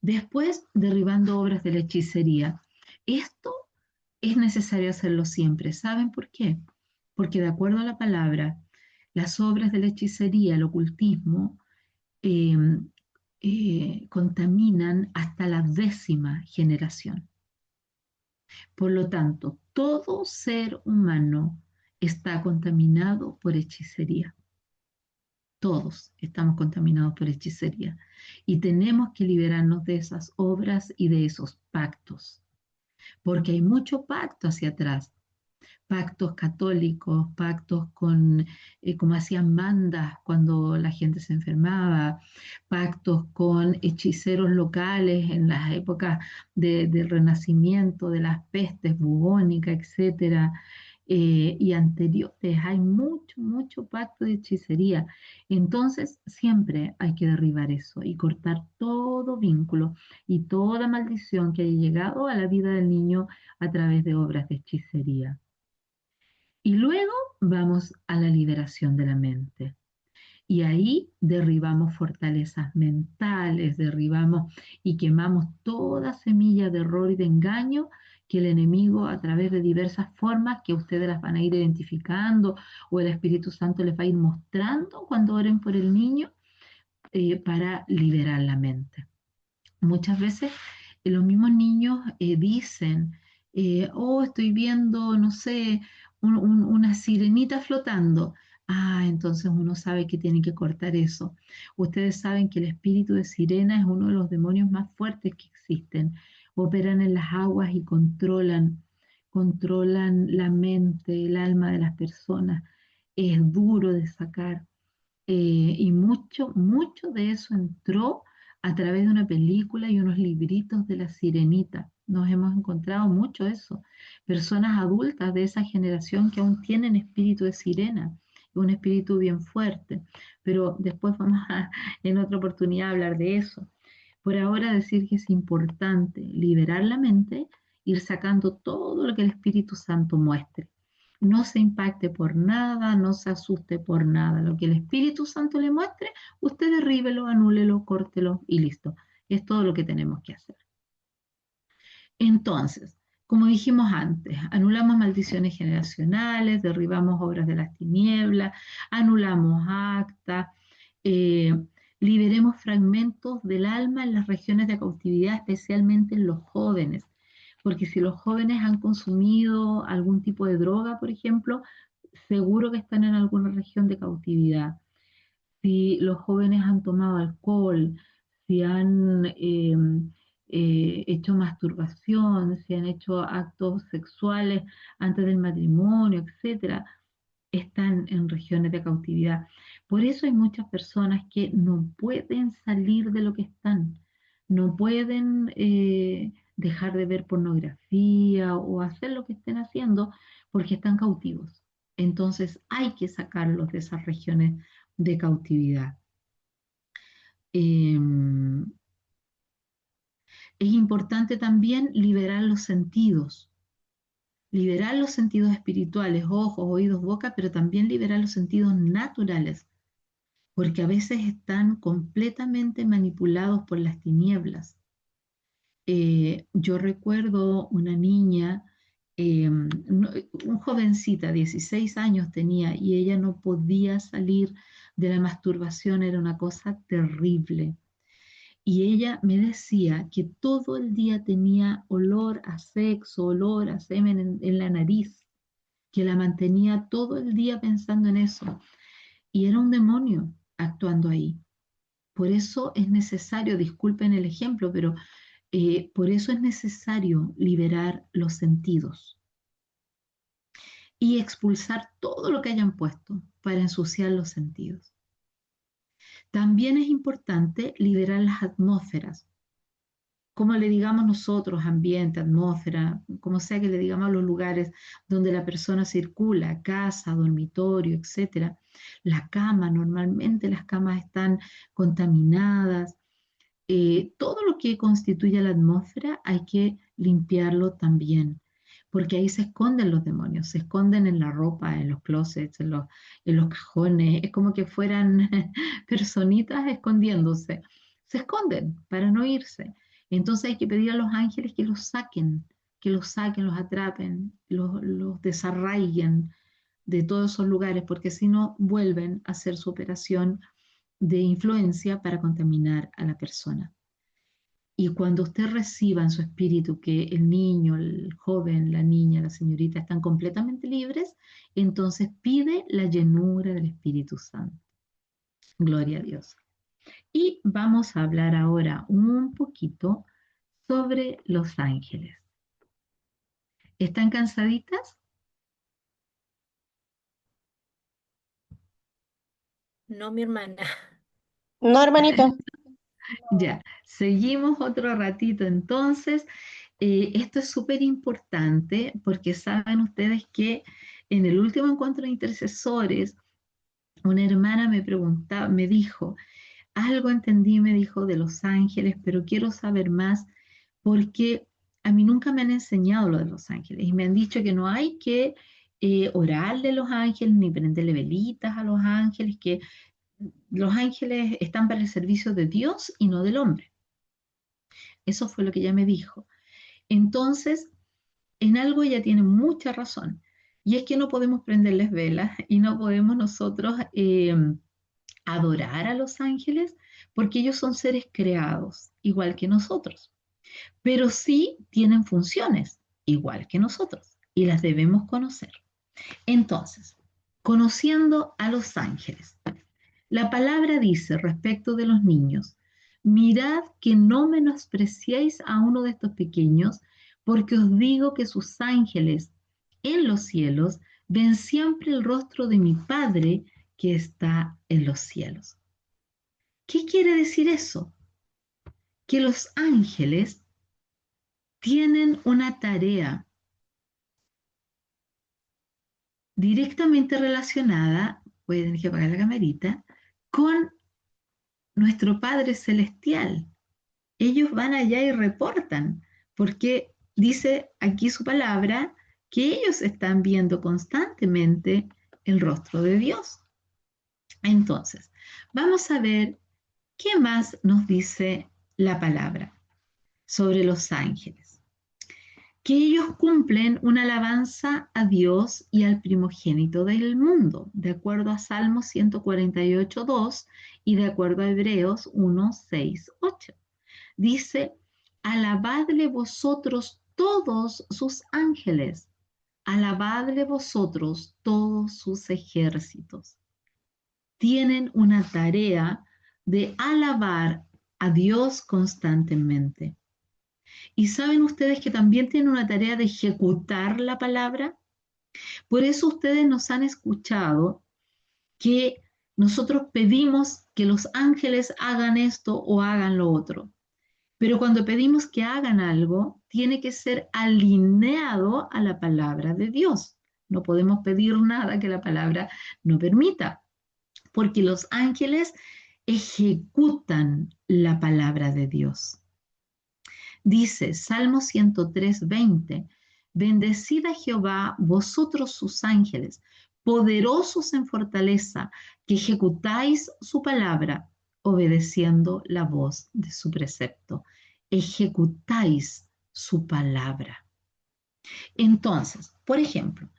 Después, derribando obras de la hechicería. Esto es necesario hacerlo siempre. ¿Saben por qué? Porque de acuerdo a la palabra, las obras de la hechicería, el ocultismo, eh, contaminan hasta la 10ª generación. Por lo tanto, todo ser humano está contaminado por hechicería. Todos estamos contaminados por hechicería y tenemos que liberarnos de esas obras y de esos pactos, porque hay mucho pacto hacia atrás, pactos católicos, pactos con, como hacían mandas cuando la gente se enfermaba, pactos con hechiceros locales en las épocas del Renacimiento, de las pestes bubónicas, etcétera, y anteriores. Hay mucho, mucho pacto de hechicería. Entonces, siempre hay que derribar eso y cortar todo vínculo y toda maldición que haya llegado a la vida del niño a través de obras de hechicería. Y luego vamos a la liberación de la mente. Y ahí derribamos fortalezas mentales, derribamos y quemamos toda semilla de error y de engaño que el enemigo a través de diversas formas que ustedes las van a ir identificando o el Espíritu Santo les va a ir mostrando cuando oren por el niño para liberar la mente. Muchas veces los mismos niños dicen, oh, estoy viendo, no sé, una sirenita flotando. Ah, entonces uno sabe que tiene que cortar eso. Ustedes saben que el espíritu de sirena es uno de los demonios más fuertes que existen. Operan en las aguas y controlan la mente, el alma de las personas. Es duro de sacar. Y mucho de eso entró a través de una película y unos libritos de la Sirenita. Nos hemos encontrado mucho eso. Personas adultas de esa generación que aún tienen espíritu de sirena, un espíritu bien fuerte. Pero después vamos a, en otra oportunidad, hablar de eso. Por ahora decir que es importante liberar la mente, ir sacando todo lo que el Espíritu Santo muestre. No se impacte por nada, no se asuste por nada. Lo que el Espíritu Santo le muestre, usted derríbelo, anúlelo, córtelo y listo. Es todo lo que tenemos que hacer. Entonces, como dijimos antes, anulamos maldiciones generacionales, derribamos obras de las tinieblas, anulamos actas, eh, liberemos fragmentos del alma en las regiones de cautividad, especialmente en los jóvenes, porque si los jóvenes han consumido algún tipo de droga, por ejemplo, seguro que están en alguna región de cautividad. Si los jóvenes han tomado alcohol, si han hecho masturbación, si han hecho actos sexuales antes del matrimonio, etcétera, están en regiones de cautividad. Por eso hay muchas personas que no pueden salir de lo que están, no pueden dejar de ver pornografía o hacer lo que estén haciendo porque están cautivos. Entonces hay que sacarlos de esas regiones de cautividad. Eh, es importante también liberar los sentidos espirituales, ojos, oídos, boca, pero también liberar los sentidos naturales, porque a veces están completamente manipulados por las tinieblas. Yo recuerdo una niña, un jovencita, 16 años tenía, y ella no podía salir de la masturbación, era una cosa terrible. Y ella me decía que todo el día tenía olor a sexo, olor a semen en la nariz, que la mantenía todo el día pensando en eso. Y era un demonio actuando ahí. Por eso es necesario, disculpen el ejemplo, pero por eso es necesario liberar los sentidos y expulsar todo lo que hayan puesto para ensuciar los sentidos. También es importante liberar las atmósferas, como le digamos nosotros, ambiente, atmósfera, como sea que le digamos a los lugares donde la persona circula, casa, dormitorio, etcétera. La cama, normalmente las camas están contaminadas. Todo lo que constituye la atmósfera hay que limpiarlo también, porque ahí se esconden los demonios, se esconden en la ropa, en los closets, en los cajones, es como que fueran personitas escondiéndose, se esconden para no irse. Entonces hay que pedir a los ángeles que los saquen, los atrapen, los desarraiguen de todos esos lugares, porque si no vuelven a hacer su operación de influencia para contaminar a la persona. Y cuando usted reciba en su espíritu que el niño, el joven, la niña, la señorita están completamente libres, entonces pide la llenura del Espíritu Santo. Gloria a Dios. Y vamos a hablar ahora un poquito sobre los ángeles. ¿Están cansaditas? No, mi hermana. No, hermanito. Ya, seguimos otro ratito entonces. Esto es súper importante porque saben ustedes que en el último encuentro de intercesores, una hermana me preguntaba, me dijo, algo entendí, me dijo, de los ángeles, pero quiero saber más porque a mí nunca me han enseñado lo de los ángeles y me han dicho que no hay que orarle a los ángeles ni prenderle velitas a los ángeles, que los ángeles están para el servicio de Dios y no del hombre. Eso fue lo que ella me dijo. Entonces, en algo ella tiene mucha razón. Y es que no podemos prenderles velas y no podemos nosotros adorar a los ángeles porque ellos son seres creados, igual que nosotros. Pero sí tienen funciones, igual que nosotros, y las debemos conocer. Entonces, conociendo a los ángeles, la palabra dice respecto de los niños, mirad que no menospreciéis a uno de estos pequeños, porque os digo que sus ángeles en los cielos ven siempre el rostro de mi Padre que está en los cielos. ¿Qué quiere decir eso? Que los ángeles tienen una tarea directamente relacionada, pueden que apagar la camarita, con nuestro Padre Celestial. Ellos van allá y reportan, porque dice aquí su palabra que ellos están viendo constantemente el rostro de Dios. Entonces, vamos a ver qué más nos dice la palabra sobre los ángeles. Que ellos cumplen una alabanza a Dios y al primogénito del mundo, de acuerdo a Salmos 148:2 y de acuerdo a Hebreos 1:6-8. Dice, alabadle vosotros todos sus ángeles, alabadle vosotros todos sus ejércitos. Tienen una tarea de alabar a Dios constantemente. ¿Y saben ustedes que también tienen una tarea de ejecutar la palabra? Por eso ustedes nos han escuchado que nosotros pedimos que los ángeles hagan esto o hagan lo otro. Pero cuando pedimos que hagan algo, tiene que ser alineado a la palabra de Dios. No podemos pedir nada que la palabra no permita, porque los ángeles ejecutan la palabra de Dios. Dice Salmo 103:20, bendecid a Jehová vosotros sus ángeles, poderosos en fortaleza, que ejecutáis su palabra, obedeciendo la voz de su precepto. Ejecutáis su palabra. Entonces, por ejemplo,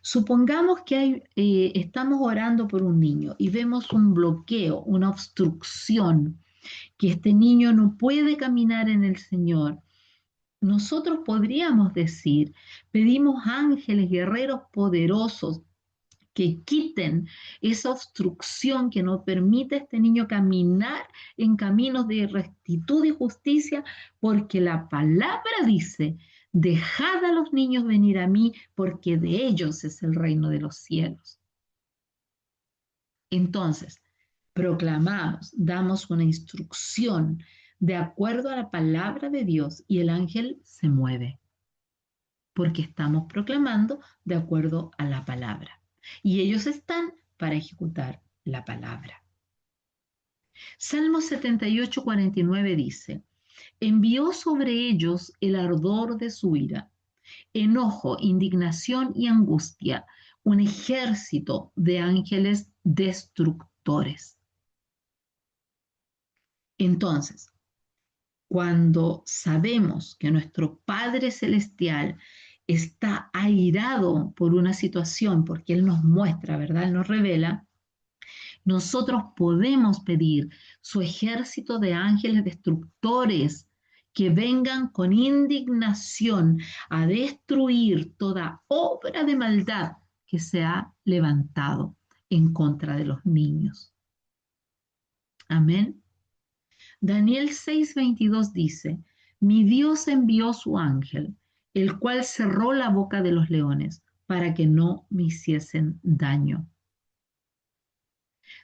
supongamos que estamos orando por un niño y vemos un bloqueo, una obstrucción, que este niño no puede caminar en el Señor. Nosotros podríamos decir, pedimos ángeles, guerreros poderosos que quiten esa obstrucción que no permite a este niño caminar en caminos de rectitud y justicia, porque la palabra dice, dejad a los niños venir a mí, porque de ellos es el reino de los cielos. Entonces, proclamamos, damos una instrucción de acuerdo a la palabra de Dios y el ángel se mueve, porque estamos proclamando de acuerdo a la palabra. Y ellos están para ejecutar la palabra. Salmo 78:49 dice, envió sobre ellos el ardor de su ira, enojo, indignación y angustia, un ejército de ángeles destructores. Entonces, cuando sabemos que nuestro Padre Celestial está airado por una situación, porque Él nos muestra, ¿verdad? Él nos revela, nosotros podemos pedir su ejército de ángeles destructores que vengan con indignación a destruir toda obra de maldad que se ha levantado en contra de los niños. Amén. Daniel 6:22 dice, mi Dios envió su ángel, el cual cerró la boca de los leones para que no me hiciesen daño.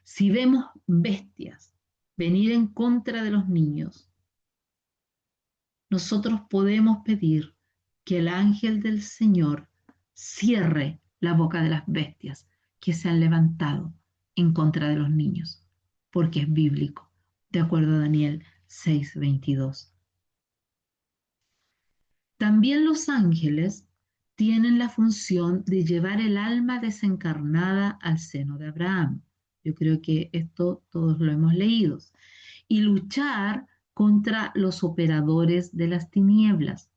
Si vemos bestias venir en contra de los niños, nosotros podemos pedir que el ángel del Señor cierre la boca de las bestias que se han levantado en contra de los niños, porque es bíblico, de acuerdo a Daniel 6:22. También los ángeles tienen la función de llevar el alma desencarnada al seno de Abraham. Yo creo que esto todos lo hemos leído. Y luchar contra los operadores de las tinieblas.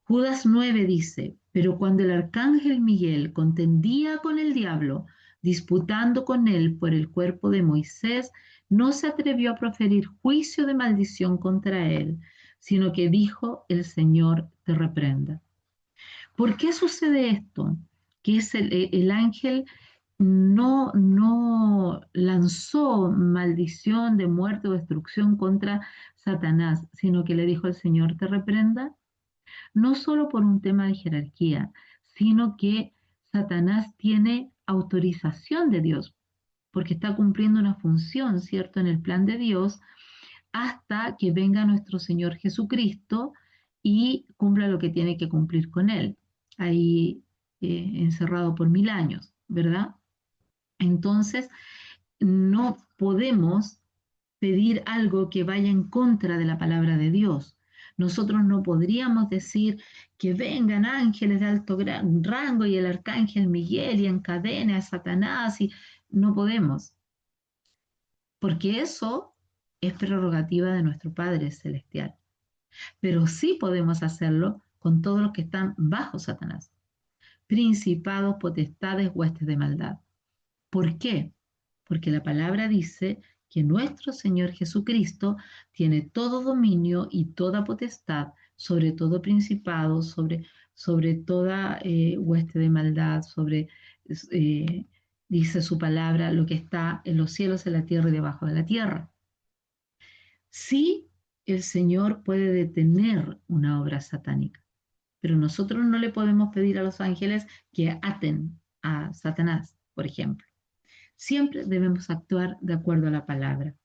Judas 9 dice, pero cuando el arcángel Miguel contendía con el diablo, disputando con él por el cuerpo de Moisés, no se atrevió a proferir juicio de maldición contra él, sino que dijo, el Señor te reprenda. ¿Por qué sucede esto? Que es el ángel no lanzó maldición de muerte o destrucción contra Satanás, sino que le dijo, el Señor te reprenda, no solo por un tema de jerarquía, sino que Satanás tiene autorización de Dios, porque está cumpliendo una función, ¿cierto?, en el plan de Dios, hasta que venga nuestro Señor Jesucristo y cumpla lo que tiene que cumplir con él, ahí encerrado por 1000 años, ¿verdad? Entonces, no podemos pedir algo que vaya en contra de la palabra de Dios. Nosotros no podríamos decir que vengan ángeles de alto rango y el arcángel Miguel y encadene a Satanás y no podemos, porque eso es prerrogativa de nuestro Padre Celestial. Pero sí podemos hacerlo con todos los que están bajo Satanás, principados, potestades, huestes de maldad. ¿Por qué? Porque la palabra dice que nuestro Señor Jesucristo tiene todo dominio y toda potestad sobre todo principado, sobre toda hueste de maldad, eh, dice su palabra, lo que está en los cielos, en la tierra y debajo de la tierra. Sí, el Señor puede detener una obra satánica, pero nosotros no le podemos pedir a los ángeles que aten a Satanás, por ejemplo. Siempre debemos actuar de acuerdo a la palabra.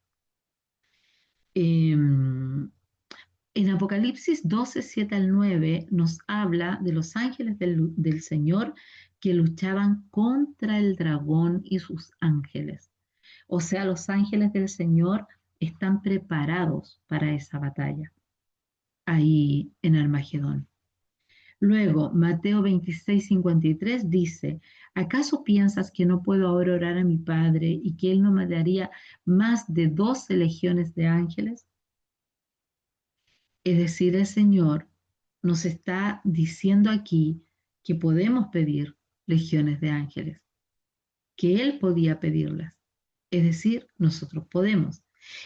En Apocalipsis 12, 7 al 9 nos habla de los ángeles del Señor que luchaban contra el dragón y sus ángeles. O sea, los ángeles del Señor están preparados para esa batalla ahí en Armagedón. Luego, Mateo 26, 53 dice, ¿acaso piensas que no puedo ahora orar a mi Padre y que Él no me daría más de 12 legiones de ángeles? Es decir, el Señor nos está diciendo aquí que podemos pedir legiones de ángeles, que Él podía pedirlas. Es decir, nosotros podemos.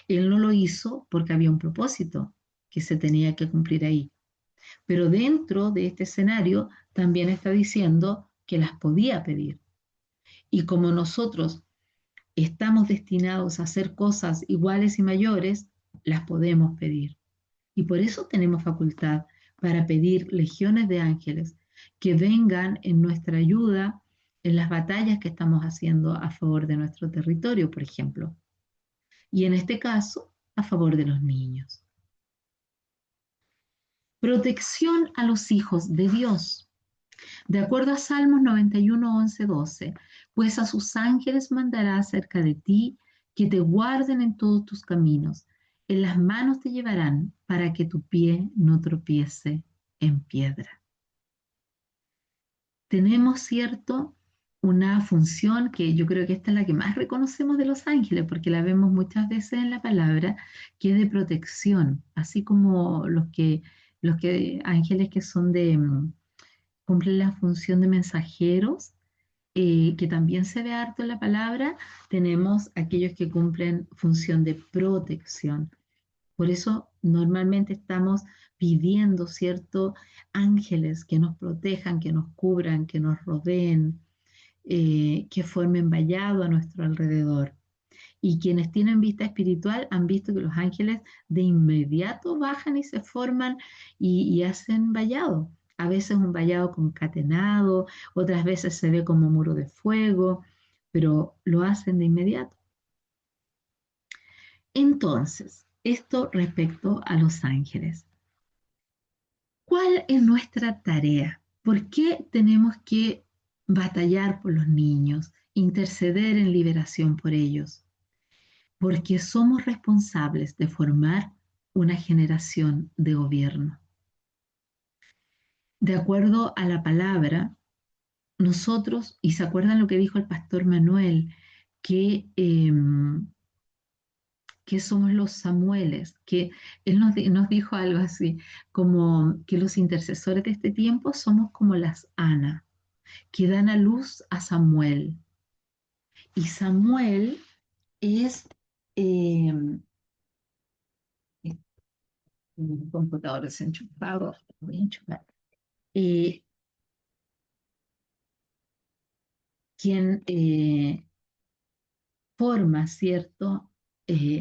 Él no lo hizo porque había un propósito que se tenía que cumplir ahí. Pero dentro de este escenario también está diciendo que las podía pedir. Y como nosotros estamos destinados a hacer cosas iguales y mayores, las podemos pedir. Y por eso tenemos facultad para pedir legiones de ángeles que vengan en nuestra ayuda en las batallas que estamos haciendo a favor de nuestro territorio, por ejemplo. Y en este caso, a favor de los niños. Protección a los hijos de Dios. De acuerdo a Salmos 91, 11, 12, pues a sus ángeles mandará acerca de ti que te guarden en todos tus caminos. En las manos te llevarán para que tu pie no tropiece en piedra. Tenemos, cierto, una función que yo creo que esta es la que más reconocemos de los ángeles, porque la vemos muchas veces en la palabra, que es de protección, así como los que ángeles que son cumplen la función de mensajeros, que también se ve harto en la palabra, tenemos aquellos que cumplen función de protección. Por eso normalmente estamos pidiendo, ¿cierto?, ángeles que nos protejan, que nos cubran, que nos rodeen, que formen vallado a nuestro alrededor. Y quienes tienen vista espiritual han visto que los ángeles de inmediato bajan y se forman y hacen vallado. A veces un vallado concatenado, otras veces se ve como muro de fuego, pero lo hacen de inmediato. Entonces, esto respecto a los ángeles. ¿Cuál es nuestra tarea? ¿Por qué tenemos que batallar por los niños, interceder en liberación por ellos? Porque somos responsables de formar una generación de gobierno. De acuerdo a la palabra, nosotros, y se acuerdan lo que dijo el pastor Manuel, que, que somos los Samueles, que él nos dijo algo así, como que los intercesores de este tiempo somos como las Ana, que dan a luz a Samuel. Y Samuel es, eh, mi computador desenchufado, voy a enchufar, eh, quien forma, ¿cierto?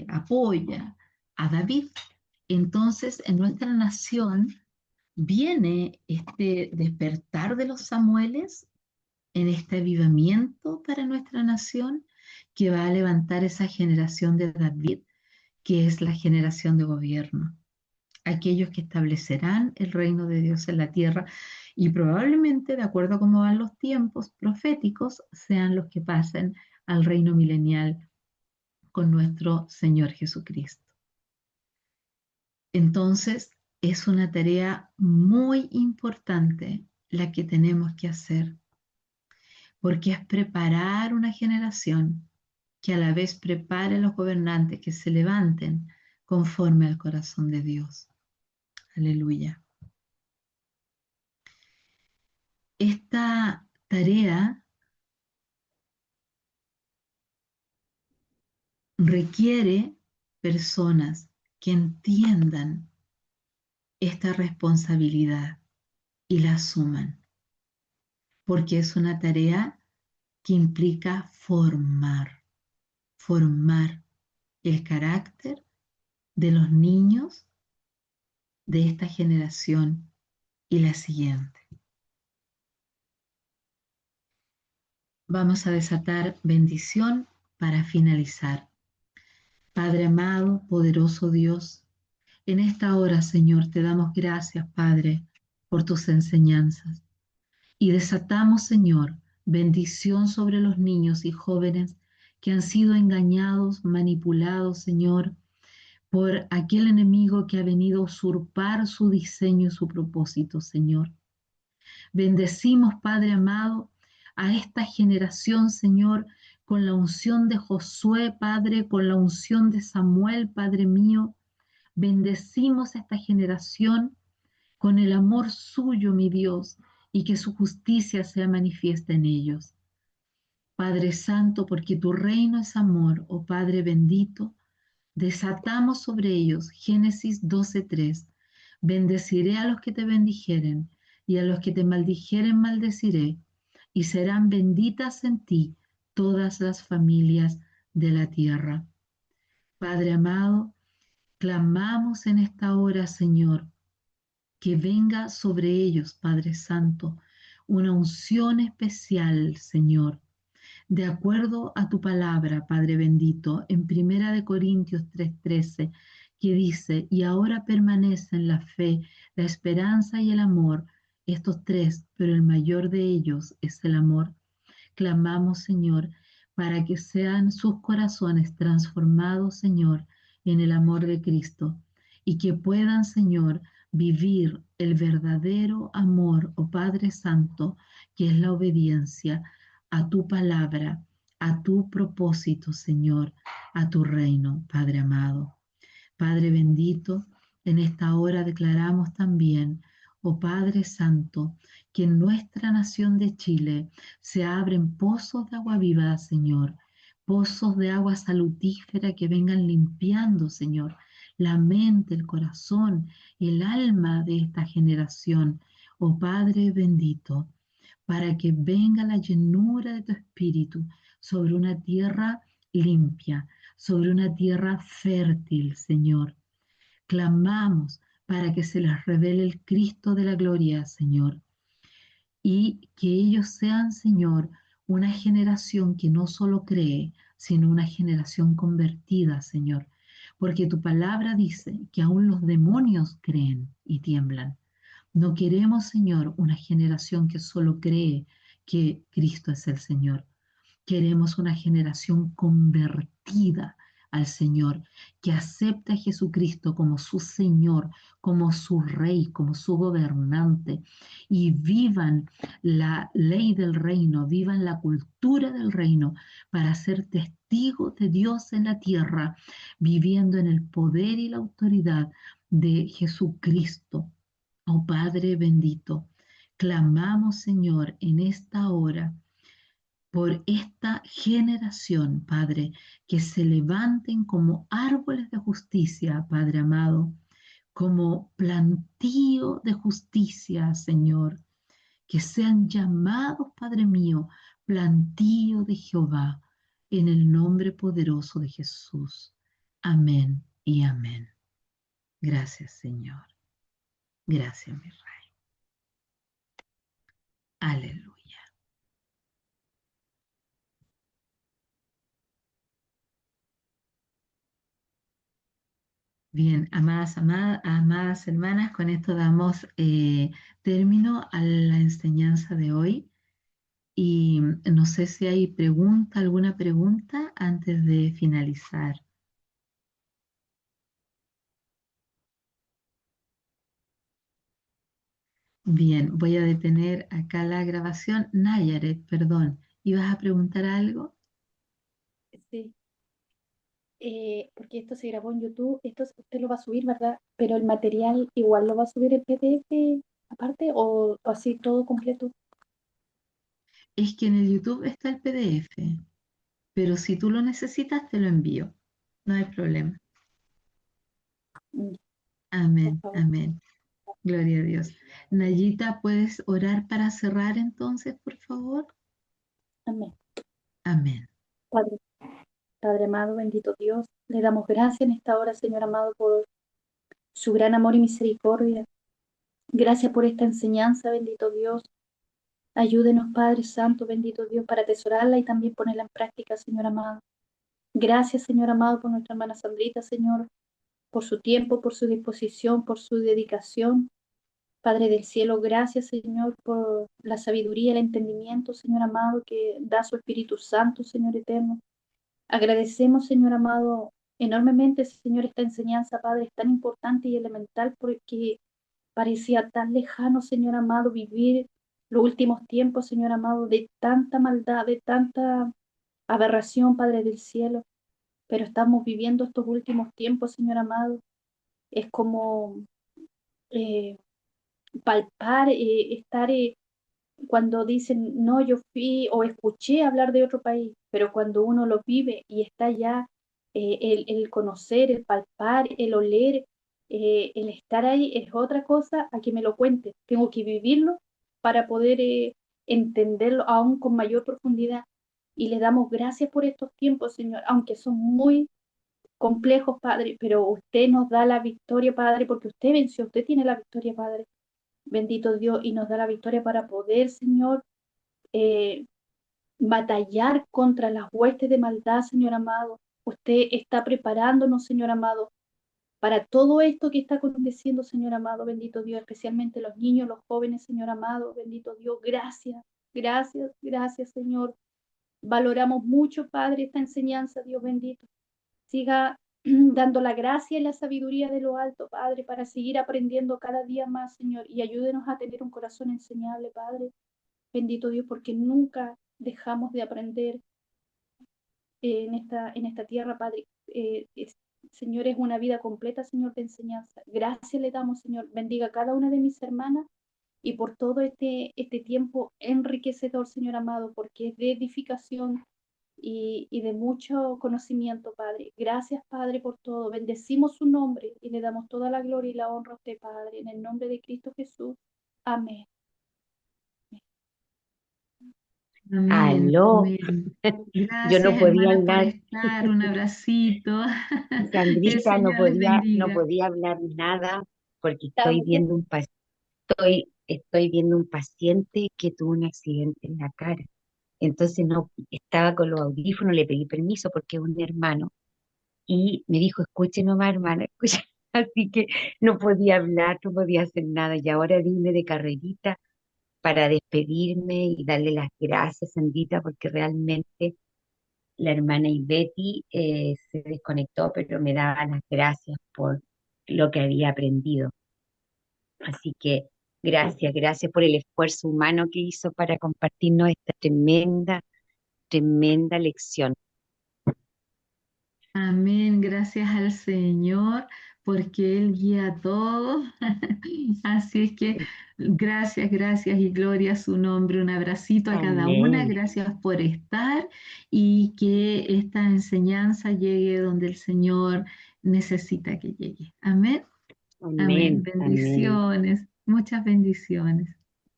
Apoya a David. Entonces, en nuestra nación viene este despertar de los Samueles, en este avivamiento para nuestra nación, que va a levantar esa generación de David, que es la generación de gobierno, aquellos que establecerán el reino de Dios en la tierra y probablemente, de acuerdo a cómo van los tiempos proféticos, sean los que pasen al reino milenial con nuestro Señor Jesucristo. Entonces, es una tarea muy importante la que tenemos que hacer, porque es preparar una generación que a la vez prepare a los gobernantes que se levanten conforme al corazón de Dios. Aleluya. Esta tarea requiere personas que entiendan esta responsabilidad y la asuman, porque es una tarea que implica formar el carácter de los niños de esta generación y la siguiente. Vamos a desatar bendición para finalizar. Padre amado, poderoso Dios, en esta hora, Señor, te damos gracias, Padre, por tus enseñanzas. Y desatamos, Señor, bendición sobre los niños y jóvenes que han sido engañados, manipulados, Señor, por aquel enemigo que ha venido a usurpar su diseño y su propósito, Señor. Bendecimos, Padre amado, a esta generación, Señor, con la unción de Josué, Padre, con la unción de Samuel, Padre mío. Bendecimos a esta generación con el amor suyo, mi Dios, y que su justicia sea manifiesta en ellos. Padre Santo, porque tu reino es amor, oh Padre bendito, desatamos sobre ellos Génesis 12:3. Bendeciré a los que te bendijeren, y a los que te maldijeren maldeciré, y serán benditas en ti todas las familias de la tierra. Padre amado, clamamos en esta hora, Señor, que venga sobre ellos, Padre Santo, una unción especial, Señor, de acuerdo a tu palabra, Padre bendito, en Primera de Corintios 3:13, que dice, y ahora permanecen la fe, la esperanza y el amor, estos tres, pero el mayor de ellos es el amor. Clamamos, Señor, para que sean sus corazones transformados, Señor, en el amor de Cristo y que puedan, Señor, vivir el verdadero amor, oh Padre Santo, que es la obediencia a tu palabra, a tu propósito, Señor, a tu reino, Padre amado. Padre bendito, en esta hora declaramos también, oh Padre Santo, que en nuestra nación de Chile se abren pozos de agua viva, Señor, pozos de agua salutífera que vengan limpiando, Señor, la mente, el corazón, el alma de esta generación, oh Padre bendito, para que venga la llenura de tu espíritu sobre una tierra limpia, sobre una tierra fértil, Señor. Clamamos para que se les revele el Cristo de la gloria, Señor, y que ellos sean, Señor, una generación que no solo cree, sino una generación convertida, Señor, porque tu palabra dice que aún los demonios creen y tiemblan. No queremos, Señor, una generación que solo cree que Cristo es el Señor. Queremos una generación convertida al Señor, que acepta a Jesucristo como su Señor, como su Rey, como su gobernante, y vivan la ley del reino, vivan la cultura del reino para ser testigos de Dios en la tierra, viviendo en el poder y la autoridad de Jesucristo. Oh Padre bendito, clamamos, Señor, en esta hora por esta generación, Padre, que se levanten como árboles de justicia, Padre amado, como plantío de justicia, Señor, que sean llamados, Padre mío, plantío de Jehová, en el nombre poderoso de Jesús. Amén y amén. Gracias, Señor. Gracias, mi Rey. Aleluya. Bien, amadas hermanas, con esto damos término a la enseñanza de hoy. Y no sé si hay alguna pregunta antes de finalizar. Bien, voy a detener acá la grabación. Nayaret, perdón, ¿ibas a preguntar algo? Sí, porque esto se grabó en YouTube, esto usted lo va a subir, ¿verdad? Pero el material igual lo va a subir en PDF aparte o así todo completo. Es que en el YouTube está el PDF, pero si tú lo necesitas, te lo envío. No hay problema. Mm, por Amén, favor, amén. Gloria a Dios. Nayita, ¿puedes orar para cerrar entonces, por favor? amén. Amén. Padre, Padre amado, bendito Dios, le damos gracias en esta hora, Señor amado, por su gran amor y misericordia. Gracias por esta enseñanza, bendito Dios. Ayúdenos, Padre Santo, bendito Dios, para atesorarla y también ponerla en práctica, Señor amado. Gracias, Señor amado, por nuestra hermana Sandrita, Señor, por su tiempo, por su disposición, por su dedicación. Padre del cielo, gracias, Señor, por la sabiduría, el entendimiento, Señor amado, que da su Espíritu Santo, Señor eterno. Agradecemos, Señor amado, enormemente, Señor, esta enseñanza, Padre, es tan importante y elemental porque parecía tan lejano, Señor amado, vivir los últimos tiempos, Señor amado, de tanta maldad, de tanta aberración, Padre del cielo. Pero estamos viviendo estos últimos tiempos, Señor amado. Es como eh, palpar, estar cuando dicen, no, yo fui o escuché hablar de otro país, pero cuando uno lo vive y está allá, el conocer, el palpar, el oler, el estar ahí es otra cosa a que me lo cuente. Tengo que vivirlo para poder entenderlo aún con mayor profundidad. Y le damos gracias por estos tiempos, Señor, aunque son muy complejos, Padre, pero usted nos da la victoria, Padre, porque usted venció, usted tiene la victoria, Padre. Bendito Dios, y nos da la victoria para poder, Señor, eh, batallar contra las huestes de maldad, Señor amado. Usted está preparándonos, Señor amado, para todo esto que está aconteciendo, Señor amado, bendito Dios, especialmente los niños, los jóvenes, Señor amado, bendito Dios, gracias, gracias, gracias, Señor. Valoramos mucho, Padre, esta enseñanza, Dios bendito. Siga dando la gracia y la sabiduría de lo alto, Padre, para seguir aprendiendo cada día más, Señor, y ayúdenos a tener un corazón enseñable, Padre. Bendito Dios, porque nunca dejamos de aprender en esta tierra, Padre. Señor, es una vida completa, Señor, de enseñanza. Gracias le damos, Señor. Bendiga a cada una de mis hermanas y por todo este tiempo enriquecedor, Señor amado, porque es de edificación y de mucho conocimiento, Padre. Gracias, Padre, por todo. Bendecimos su nombre y le damos toda la gloria y la honra a usted, Padre, en el nombre de Cristo Jesús. Amén. Amén, Aló, amén. yo no Gracias, podía hermanas, por hablar, estar. Un abracito. El Sandrita, Señor les no bendiga. podía hablar nada porque Estamos bien. estoy viendo un paciente que tuvo un accidente en la cara. Entonces no estaba con los audífonos, le pedí permiso porque es un hermano y me dijo, escuche nomás, hermana, escuche. Así que no podía hablar, no podía hacer nada y ahora vine de carrerita para despedirme y darle las gracias, Sandrita, porque realmente la hermana Iveti se desconectó, pero me daba las gracias por lo que había aprendido. Así que gracias, gracias por el esfuerzo humano que hizo para compartirnos esta tremenda, tremenda lección. Amén, gracias al Señor porque Él guía todo. Así es que gracias, gracias y gloria a su nombre. Un abracito a cada una. Amén, Gracias por estar y que esta enseñanza llegue donde el Señor necesita que llegue. Amén. Amén. amén, amén. Bendiciones, muchas bendiciones.